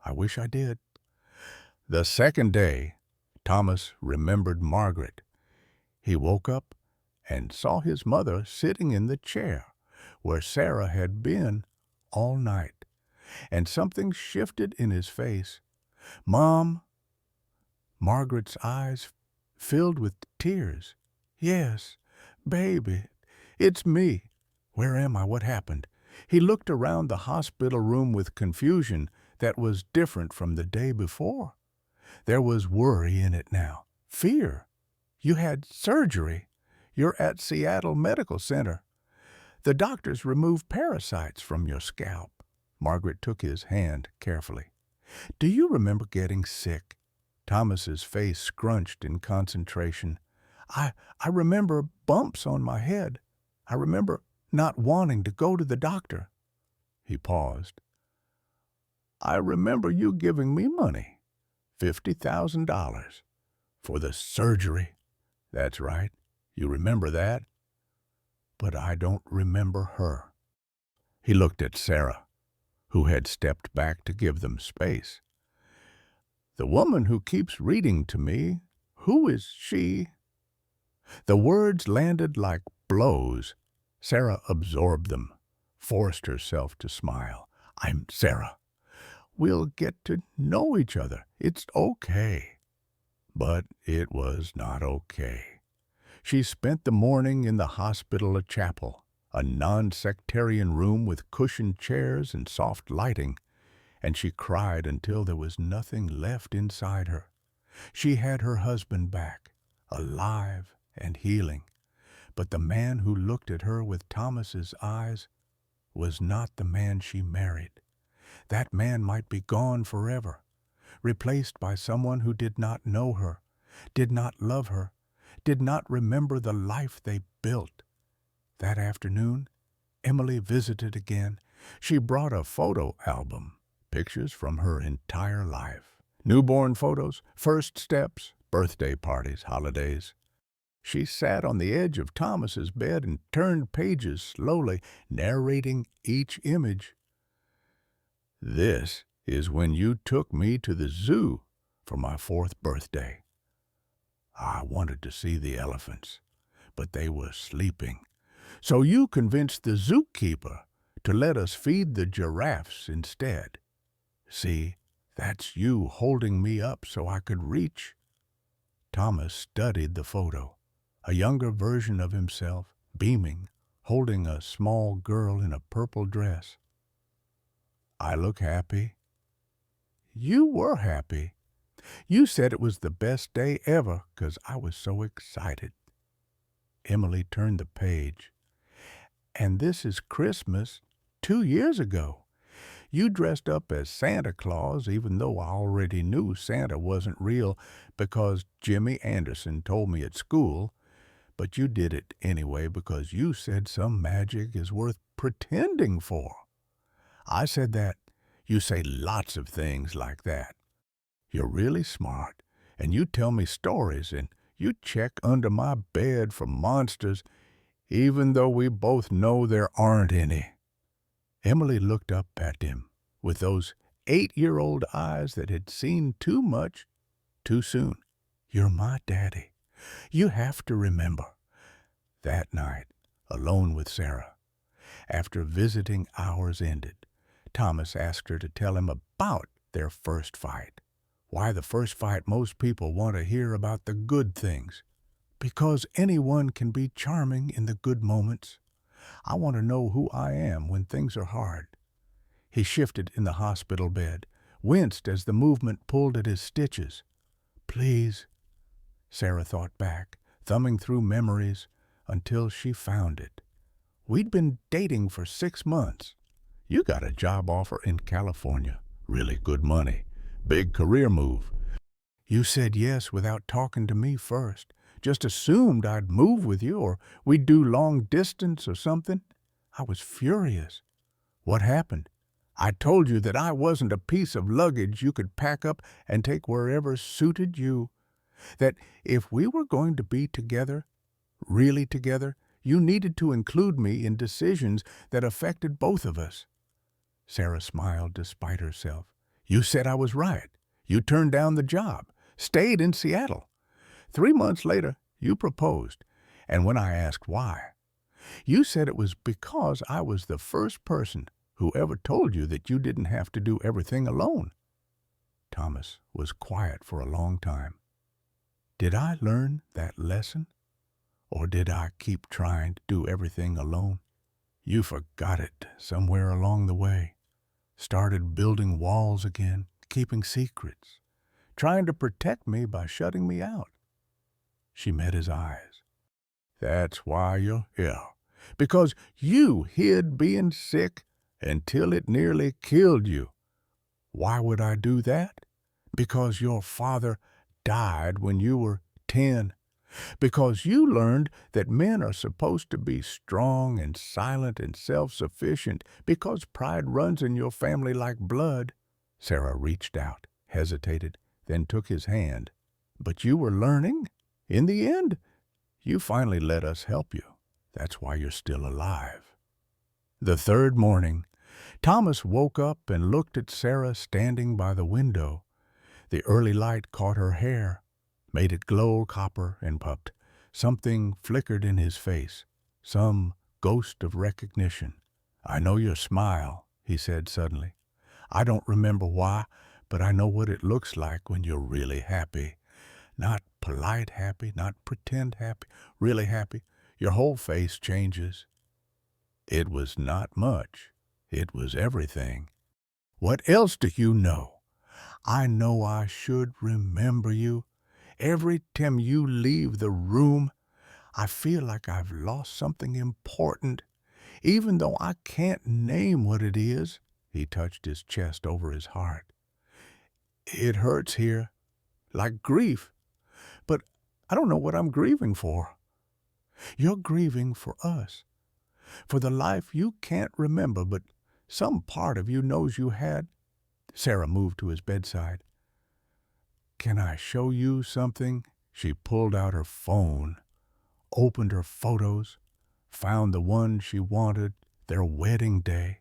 I wish I did." The second day, Thomas remembered Margaret. He woke up and saw his mother sitting in the chair where Sarah had been all night, and something shifted in his face. "Mom?" Margaret's eyes filled with tears. "Yes, baby, it's me. Where am I? What happened?" He looked around the hospital room with confusion that was different from the day before. There was worry in it now. Fear. "You had surgery. You're at Seattle Medical Center. The doctors removed parasites from your scalp." Margaret took his hand carefully. "Do you remember getting sick?" Thomas's face scrunched in concentration. I remember bumps on my head. I remember not wanting to go to the doctor." He paused. "I remember you giving me money, $50,000, for the surgery." "That's right. You remember that." "But I don't remember her." He looked at Sarah, who had stepped back to give them space. "The woman who keeps reading to me, who is she?" The words landed like blows. Sarah absorbed them, forced herself to smile. "I'm Sarah. We'll get to know each other. It's okay." But it was not okay. She spent the morning in the hospital chapel, a non-sectarian room with cushioned chairs and soft lighting, and she cried until there was nothing left inside her. She had her husband back, alive and healing, but the man who looked at her with Thomas's eyes was not the man she married. That man might be gone forever, replaced by someone who did not know her, did not love her, did not remember the life they built. That afternoon, Emily visited again. She brought a photo album, pictures from her entire life. Newborn photos, first steps, birthday parties, holidays. She sat on the edge of Thomas's bed and turned pages slowly, narrating each image. "This is when you took me to the zoo for my 4th birthday. I wanted to see the elephants, but they were sleeping. So you convinced the zookeeper to let us feed the giraffes instead. See, that's you holding me up so I could reach." Thomas studied the photo, a younger version of himself, beaming, holding a small girl in a purple dress. "I look happy." "You were happy. You said it was the best day ever 'cause I was so excited." Emily turned the page. "And this is Christmas 2 years ago. You dressed up as Santa Claus, even though I already knew Santa wasn't real because Jimmy Anderson told me at school, but you did it anyway because you said some magic is worth pretending for. I said that. You say lots of things like that. You're really smart, and you tell me stories, and you check under my bed for monsters, even though we both know there aren't any. Emily looked up at him with those 8-year-old eyes that had seen too much too soon. You're my daddy. You have to remember. That night, alone with Sarah, after visiting hours ended, Thomas asked her to tell him about their first fight. Why the first fight? Most people want to hear about the good things. Because anyone can be charming in the good moments. I want to know who I am when things are hard. He shifted in the hospital bed, winced as the movement pulled at his stitches. Please, Sarah thought back, thumbing through memories until she found it. We'd been dating for 6 months. You got a job offer in California, really good money, big career move. You said yes without talking to me first. Just assumed I'd move with you or we'd do long distance or something. I was furious. What happened? I told you that I wasn't a piece of luggage you could pack up and take wherever suited you. That if we were going to be together, really together, you needed to include me in decisions that affected both of us. Sarah smiled despite herself. You said I was right. You turned down the job, stayed in Seattle. 3 months later, you proposed, and when I asked why, you said it was because I was the first person who ever told you that you didn't have to do everything alone. Thomas was quiet for a long time. Did I learn that lesson? Or did I keep trying to do everything alone? You forgot it somewhere along the way. Started building walls again, keeping secrets, trying to protect me by shutting me out. She met his eyes. That's why you're here. Because you hid being sick until it nearly killed you. Why would I do that? Because your father died when you were 10. Because you learned that men are supposed to be strong and silent and self-sufficient because pride runs in your family like blood. Sarah reached out, hesitated, then took his hand. But you were learning. In the end, you finally let us help you. That's why you're still alive. The third morning, Thomas woke up and looked at Sarah standing by the window. The early light caught her hair, made it glow copper and puffed. Something flickered in his face, some ghost of recognition. I know your smile, he said suddenly. I don't remember why, but I know what it looks like when you're really happy. Not polite happy, not pretend happy, really happy. Your whole face changes. It was not much. It was everything. What else do you know? I know I should remember you. Every time you leave the room, I feel like I've lost something important, even though I can't name what it is. He touched his chest over his heart. It hurts here, like grief, but I don't know what I'm grieving for. You're grieving for us, for the life you can't remember, but some part of you knows you had. Sarah moved to his bedside. Can I show you something? She pulled out her phone, opened her photos, found the one she wanted, their wedding day.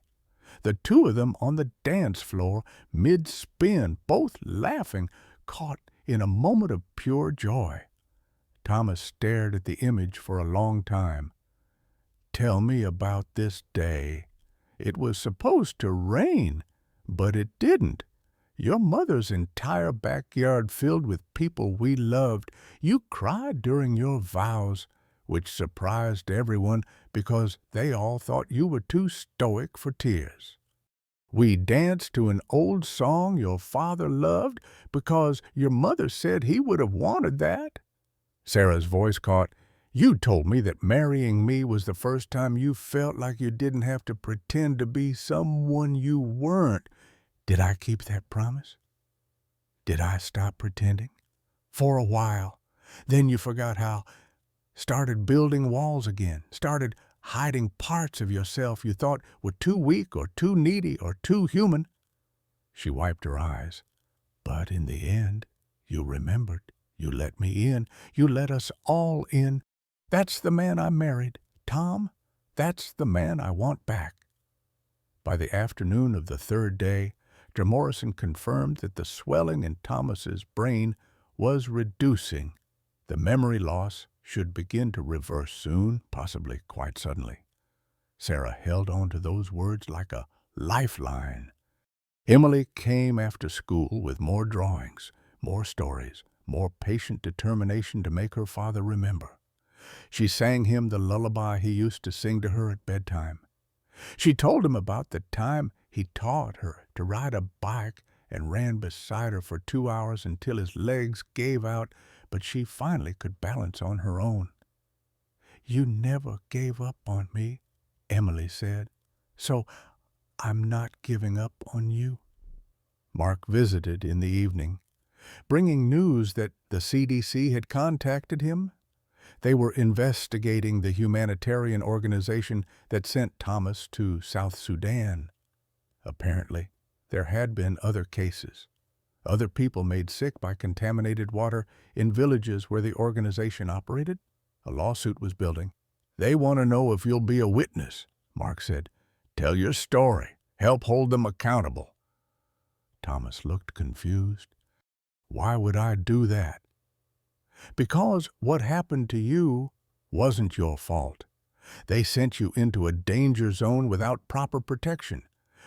The two of them on the dance floor, mid-spin, both laughing, caught in a moment of pure joy. Thomas stared at the image for a long time. Tell me about this day. It was supposed to rain, but it didn't. Your mother's entire backyard filled with people we loved. You cried during your vows, which surprised everyone because they all thought you were too stoic for tears. We danced to an old song your father loved because your mother said he would have wanted that. Sarah's voice caught. You told me that marrying me was the first time you felt like you didn't have to pretend to be someone you weren't. Did I keep that promise? Did I stop pretending? For a while. Then you forgot how, started building walls again, started hiding parts of yourself you thought were too weak or too needy or too human. She wiped her eyes. But in the end, you remembered. You let me in. You let us all in. That's the man I married, Tom. That's the man I want back. By the afternoon of the third day, Morrison confirmed that the swelling in Thomas's brain was reducing. The memory loss should begin to reverse soon, possibly quite suddenly. Sarah held on to those words like a lifeline. Emily came after school with more drawings, more stories, more patient determination to make her father remember. She sang him the lullaby he used to sing to her at bedtime. She told him about the time he taught her to ride a bike and ran beside her for 2 hours until his legs gave out, but she finally could balance on her own. "You never gave up on me," Emily said, "so I'm not giving up on you." Mark visited in the evening, bringing news that the CDC had contacted him. They were investigating the humanitarian organization that sent Thomas to South Sudan. Apparently, there had been other cases. Other people made sick by contaminated water in villages where the organization operated. A lawsuit was building. "They want to know if you'll be a witness," Mark said. "Tell your story. Help hold them accountable." Thomas looked confused. "Why would I do that?" "Because what happened to you wasn't your fault. They sent you into a danger zone without proper protection,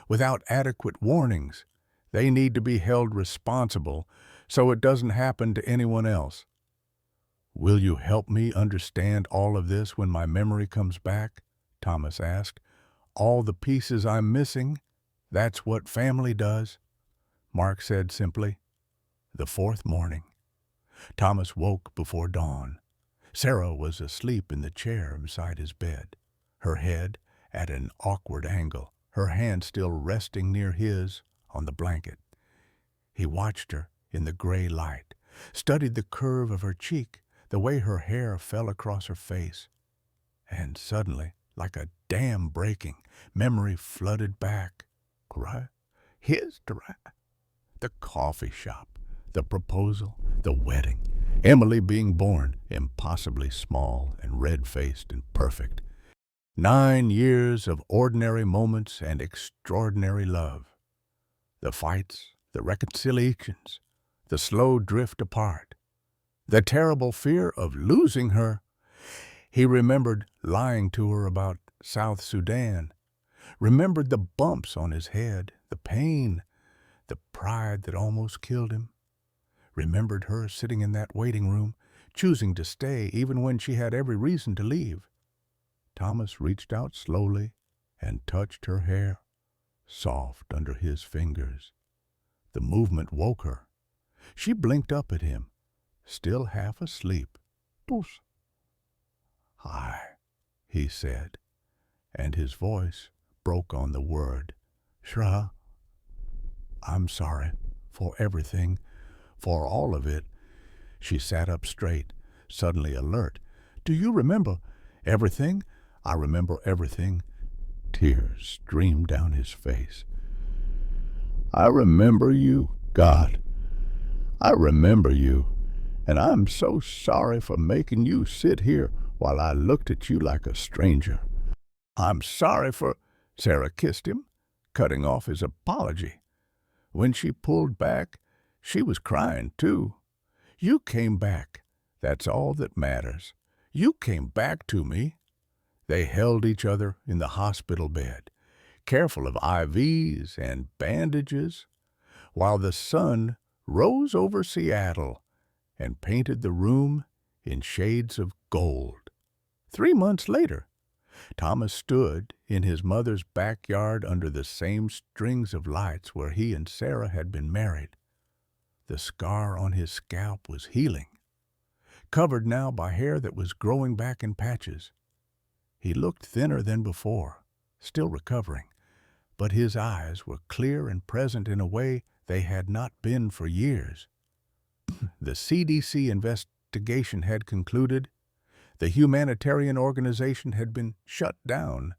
without adequate warnings. They need to be held responsible so it doesn't happen to anyone else." "Will you help me understand all of this when my memory comes back?" Thomas asked. "All the pieces I'm missing, that's what family does." Mark said simply. The fourth morning. Thomas woke before dawn. Sarah was asleep in the chair beside his bed, her head at an awkward angle, her hand still resting near his on the blanket. He watched her in the gray light, studied the curve of her cheek, the way her hair fell across her face. And suddenly, like a dam breaking, memory flooded back. The coffee shop, the proposal, the wedding, Emily being born, impossibly small and red-faced and perfect. 9 years of ordinary moments and extraordinary love. The fights, the reconciliations, the slow drift apart, the terrible fear of losing her. He remembered lying to her about South Sudan, remembered the bumps on his head, the pain, the pride that almost killed him. Remembered her sitting in that waiting room, choosing to stay even when she had every reason to leave. Thomas reached out slowly and touched her hair, soft under his fingers. The movement woke her. She blinked up at him, still half asleep. "Hi," he said, and his voice broke on the word. "Shra, I'm sorry for everything, for all of it." She sat up straight, suddenly alert. "Do you remember everything?" "I remember everything." Tears streamed down his face. "I remember you, God. I remember you. And I'm so sorry for making you sit here while I looked at you like a stranger. I'm sorry for—" Sarah kissed him, cutting off his apology. When she pulled back, she was crying too. "You came back. That's all that matters. You came back to me." They held each other in the hospital bed, careful of IVs and bandages, while the sun rose over Seattle and painted the room in shades of gold. 3 months later, Thomas stood in his mother's backyard under the same strings of lights where he and Sarah had been married. The scar on his scalp was healing. covered now by hair that was growing back in patches. He looked thinner than before, still recovering, but his eyes were clear and present in a way they had not been for years. The CDC investigation had concluded. The humanitarian organization had been shut down.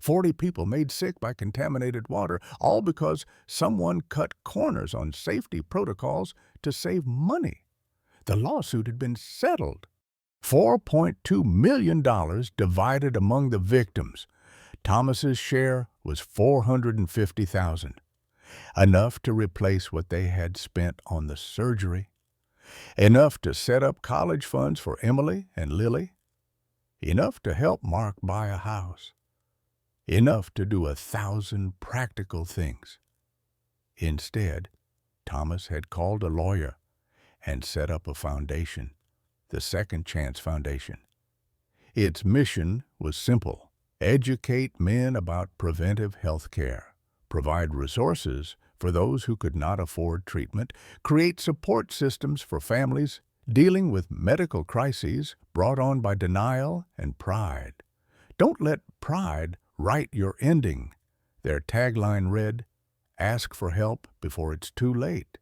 40 people made sick by contaminated water, all because someone cut corners on safety protocols to save money. The lawsuit had been settled. $4.2 million divided among the victims. Thomas's share was $450,000, enough to replace what they had spent on the surgery, enough to set up college funds for Emily and Lily, enough to help Mark buy a house, enough to do 1,000 practical things. Instead, Thomas had called a lawyer and set up a foundation, the Second Chance Foundation. Its mission was simple: educate men about preventive health care, provide resources for those who could not afford treatment, create support systems for families dealing with medical crises brought on by denial and pride. Don't let pride write your ending. Their tagline read, "Ask for help before it's too late."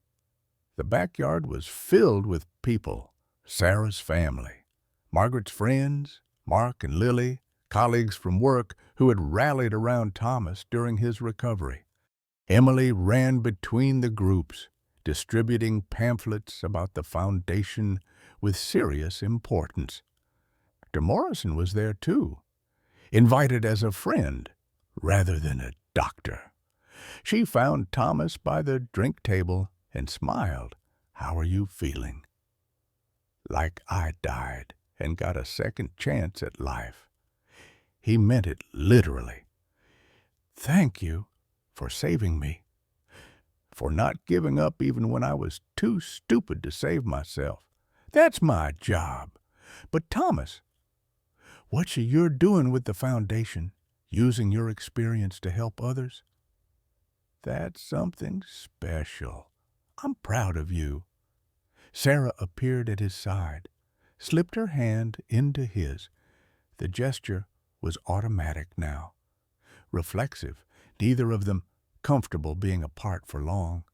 The backyard was filled with people: Sarah's family, Margaret's friends, Mark and Lily, colleagues from work who had rallied around Thomas during his recovery. Emily ran between the groups, distributing pamphlets about the foundation with serious importance. Dr. Morrison was there too, invited as a friend rather than a doctor. She found Thomas by the drink table and smiled. "How are you feeling?" "Like I died and got a second chance at life." He meant it literally. "Thank you for saving me, for not giving up even when I was too stupid to save myself. That's my job." "But Thomas, what you're doing with the foundation, using your experience to help others, that's something special. I'm proud of you." Sarah appeared at his side, slipped her hand into his. The gesture was automatic now, reflexive, neither of them comfortable being apart for long.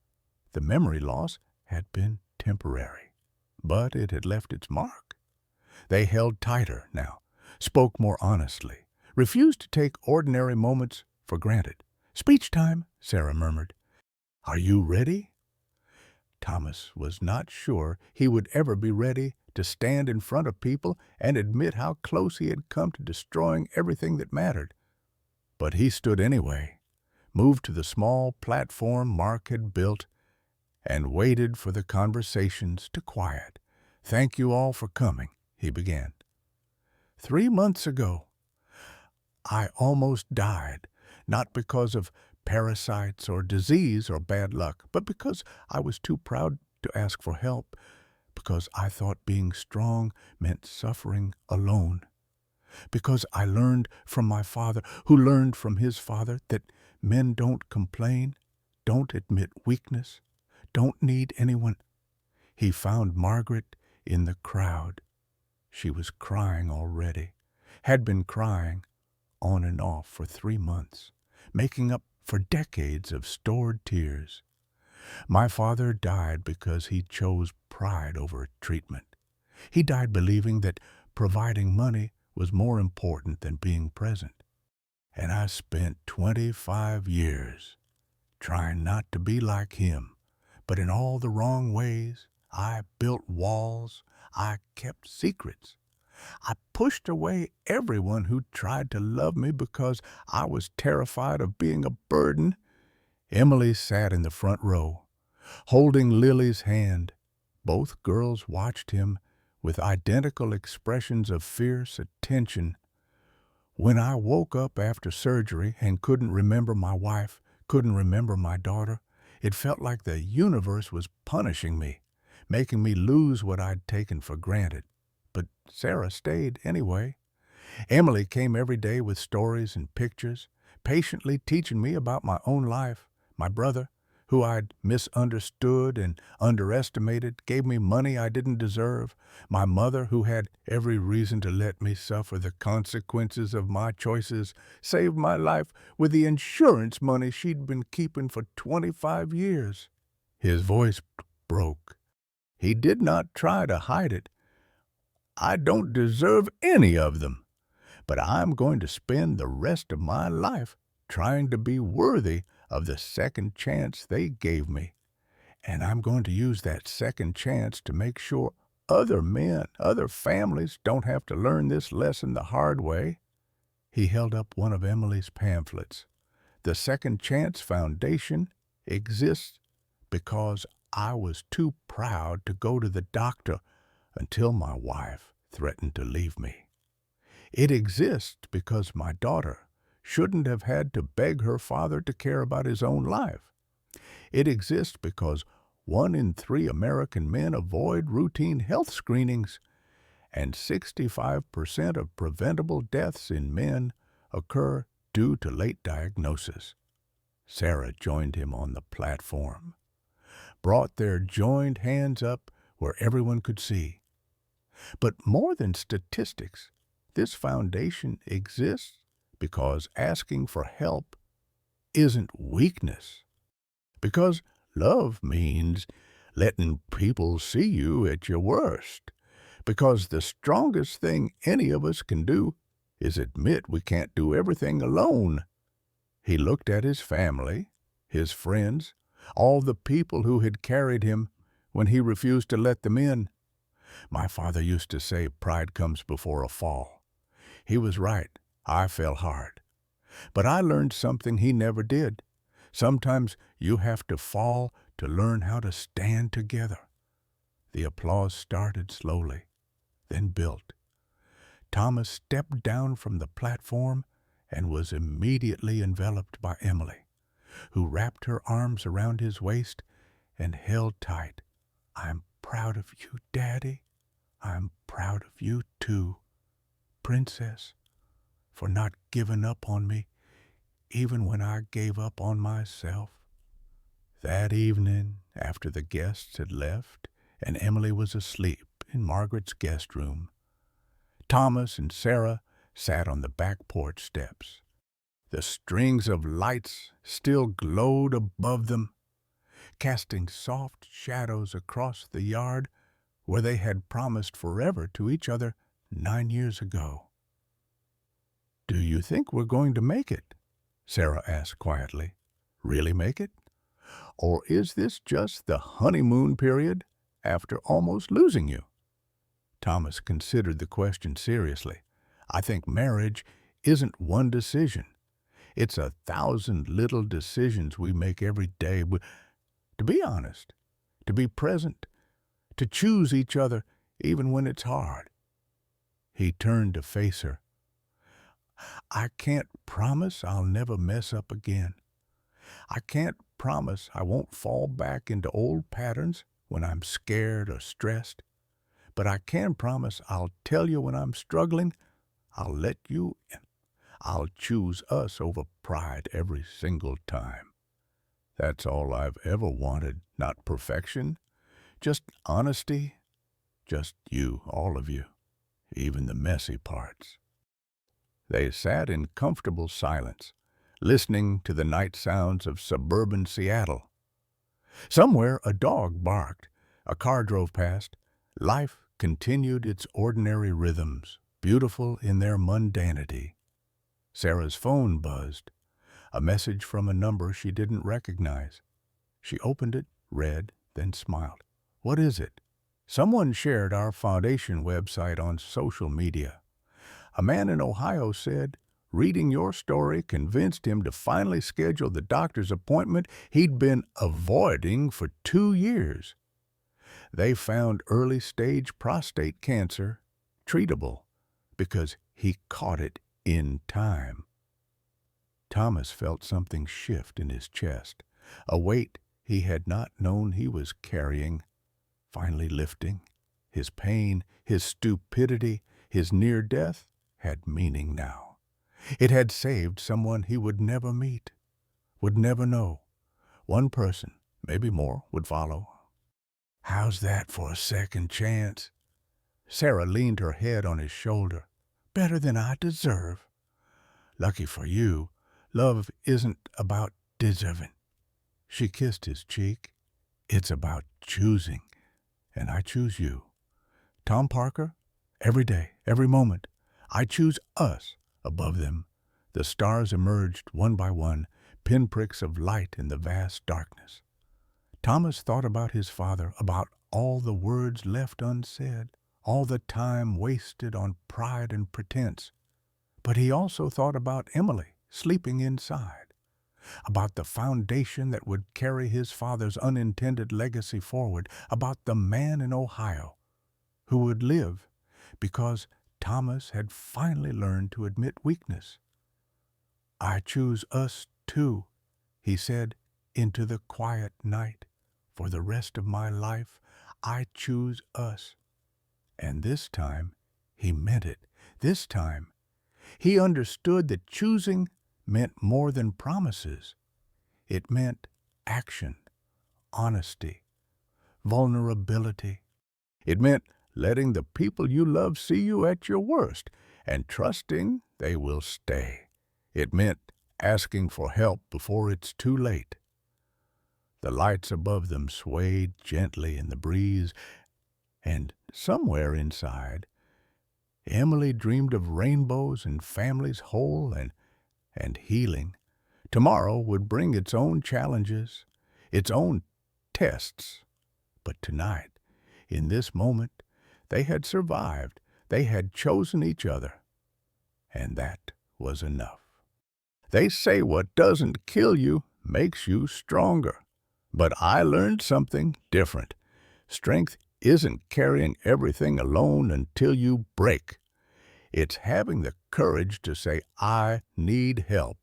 The memory loss had been temporary, but it had left its mark. They held tighter now, spoke more honestly, refused to take ordinary moments for granted. "Speech time," Sarah murmured. "Are you ready?" Thomas was not sure he would ever be ready to stand in front of people and admit how close he had come to destroying everything that mattered. But he stood anyway, moved to the small platform Mark had built, and waited for the conversations to quiet. "Thank you all for coming," he began. 3 months ago, I almost died, not because of parasites or disease or bad luck, but because I was too proud to ask for help, because I thought being strong meant suffering alone, because I learned from my father, who learned from his father, that men don't complain, don't admit weakness, don't need anyone. He found Margaret in the crowd. She was crying already, had been crying on and off for 3 months, making up for decades of stored tears. My father died because he chose pride over treatment. He died believing that providing money was more important than being present. And I spent 25 years trying not to be like him, but in all the wrong ways. I built walls. I kept secrets. I pushed away everyone who tried to love me because I was terrified of being a burden. Emily sat in the front row, holding Lily's hand. Both girls watched him with identical expressions of fierce attention. When I woke up after surgery and couldn't remember my wife, couldn't remember my daughter, it felt like the universe was punishing me, making me lose what I'd taken for granted. But Sarah stayed anyway. Emily came every day with stories and pictures, patiently teaching me about my own life, my brother, who I'd misunderstood and underestimated, gave me money I didn't deserve, my mother, who had every reason to let me suffer the consequences of my choices, saved my life with the insurance money she'd been keeping for 25 years. His voice broke. He did not try to hide it. I don't deserve any of them, but I'm going to spend the rest of my life trying to be worthy of the second chance they gave me. And I'm going to use that second chance to make sure other men, other families don't have to learn this lesson the hard way. He held up one of Emily's pamphlets. The Second Chance Foundation exists because I was too proud to go to the doctor until my wife threatened to leave me. It exists because my daughter shouldn't have had to beg her father to care about his own life. It exists because 1 in 3 American men avoid routine health screenings, and 65% of preventable deaths in men occur due to late diagnosis. Sarah joined him on the platform, brought their joined hands up where everyone could see. But more than statistics, this foundation exists because asking for help isn't weakness. Because love means letting people see you at your worst. Because the strongest thing any of us can do is admit we can't do everything alone. He looked at his family, his friends, all the people who had carried him when he refused to let them in. My father used to say pride comes before a fall. He was right. I fell hard. But I learned something he never did. Sometimes you have to fall to learn how to stand together. The applause started slowly, then built. Thomas stepped down from the platform and was immediately enveloped by Emily, who wrapped her arms around his waist and held tight. I'm proud of you, Daddy. I'm proud of you, too, Princess, for not giving up on me, even when I gave up on myself. That evening, after the guests had left and Emily was asleep in Margaret's guest room, Thomas and Sarah sat on the back porch steps. The strings of lights still glowed above them, casting soft shadows across the yard where they had promised forever to each other 9 years ago. "Do you think we're going to make it?" Sarah asked quietly. "Really make it? Or is this just the honeymoon period after almost losing you?" Thomas considered the question seriously. "I think marriage isn't one decision. It's 1,000 little decisions we make every day. To be honest, to be present, to choose each other even when it's hard." He turned to face her. "I can't promise I'll never mess up again. I can't promise I won't fall back into old patterns when I'm scared or stressed. But I can promise I'll tell you when I'm struggling. I'll let you in. I'll choose us over pride every single time. That's all I've ever wanted, not perfection. Just honesty. Just you, all of you, even the messy parts." They sat in comfortable silence, listening to the night sounds of suburban Seattle. Somewhere a dog barked, a car drove past. Life continued its ordinary rhythms, beautiful in their mundanity. Sarah's phone buzzed, a message from a number she didn't recognize. She opened it, read, then smiled. "What is it?" "Someone shared our foundation website on social media. A man in Ohio said reading your story convinced him to finally schedule the doctor's appointment he'd been avoiding for 2 years. They found early-stage prostate cancer treatable because he caught it in time." Thomas felt something shift in his chest, a weight he had not known he was carrying, finally lifting. His pain, his stupidity, his near death had meaning now. It had saved someone he would never meet, would never know. One person maybe more would follow. How's that for a second chance? Sarah leaned her head on his shoulder. Better than I deserve. Lucky for you, love isn't about deserving. She kissed his cheek. It's about choosing, and I choose you. Tom Parker, every day, every moment, I choose us above them. The stars emerged one by one, pinpricks of light in the vast darkness. Thomas thought about his father, about all the words left unsaid, all the time wasted on pride and pretense. But he also thought about Emily sleeping inside, about the foundation that would carry his father's unintended legacy forward, about the man in Ohio who would live because Thomas had finally learned to admit weakness. I choose us too, he said into the quiet night. For the rest of my life, I choose us. And this time, he meant it. This time, he understood that choosing meant more than promises. It meant action, honesty, vulnerability. It meant letting the people you love see you at your worst and trusting they will stay. It meant asking for help before it's too late. The lights above them swayed gently in the breeze, and somewhere inside, Emily dreamed of rainbows and families whole and healing. Tomorrow would bring its own challenges, its own tests. But tonight, in this moment, they had survived. They had chosen each other. And that was enough. They say what doesn't kill you makes you stronger. But I learned something different. Strength isn't carrying everything alone until you break. It's having the courage to say, I need help,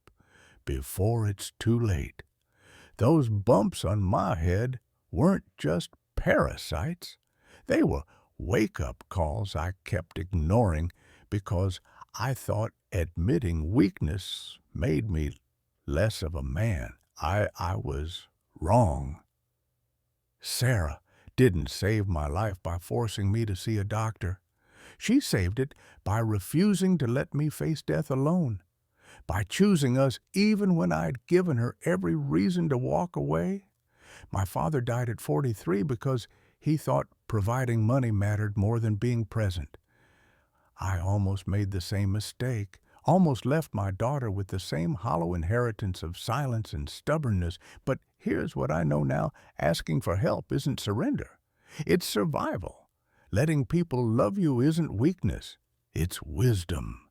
before it's too late. Those bumps on my head weren't just parasites. They were wake-up calls I kept ignoring because I thought admitting weakness made me less of a man. I was wrong. Sarah didn't save my life by forcing me to see a doctor. She saved it by refusing to let me face death alone, by choosing us even when I'd given her every reason to walk away. My father died at 43 because he thought providing money mattered more than being present. I almost made the same mistake, almost left my daughter with the same hollow inheritance of silence and stubbornness. But here's what I know now. Asking for help isn't surrender. It's survival. Letting people love you isn't weakness. It's wisdom.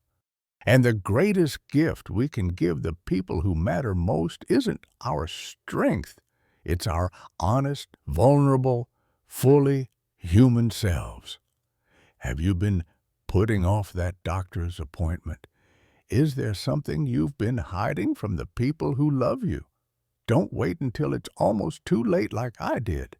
And the greatest gift we can give the people who matter most isn't our strength. It's our honest, vulnerable, fully human selves. Have you been putting off that doctor's appointment? Is there something you've been hiding from the people who love you? Don't wait until it's almost too late like I did.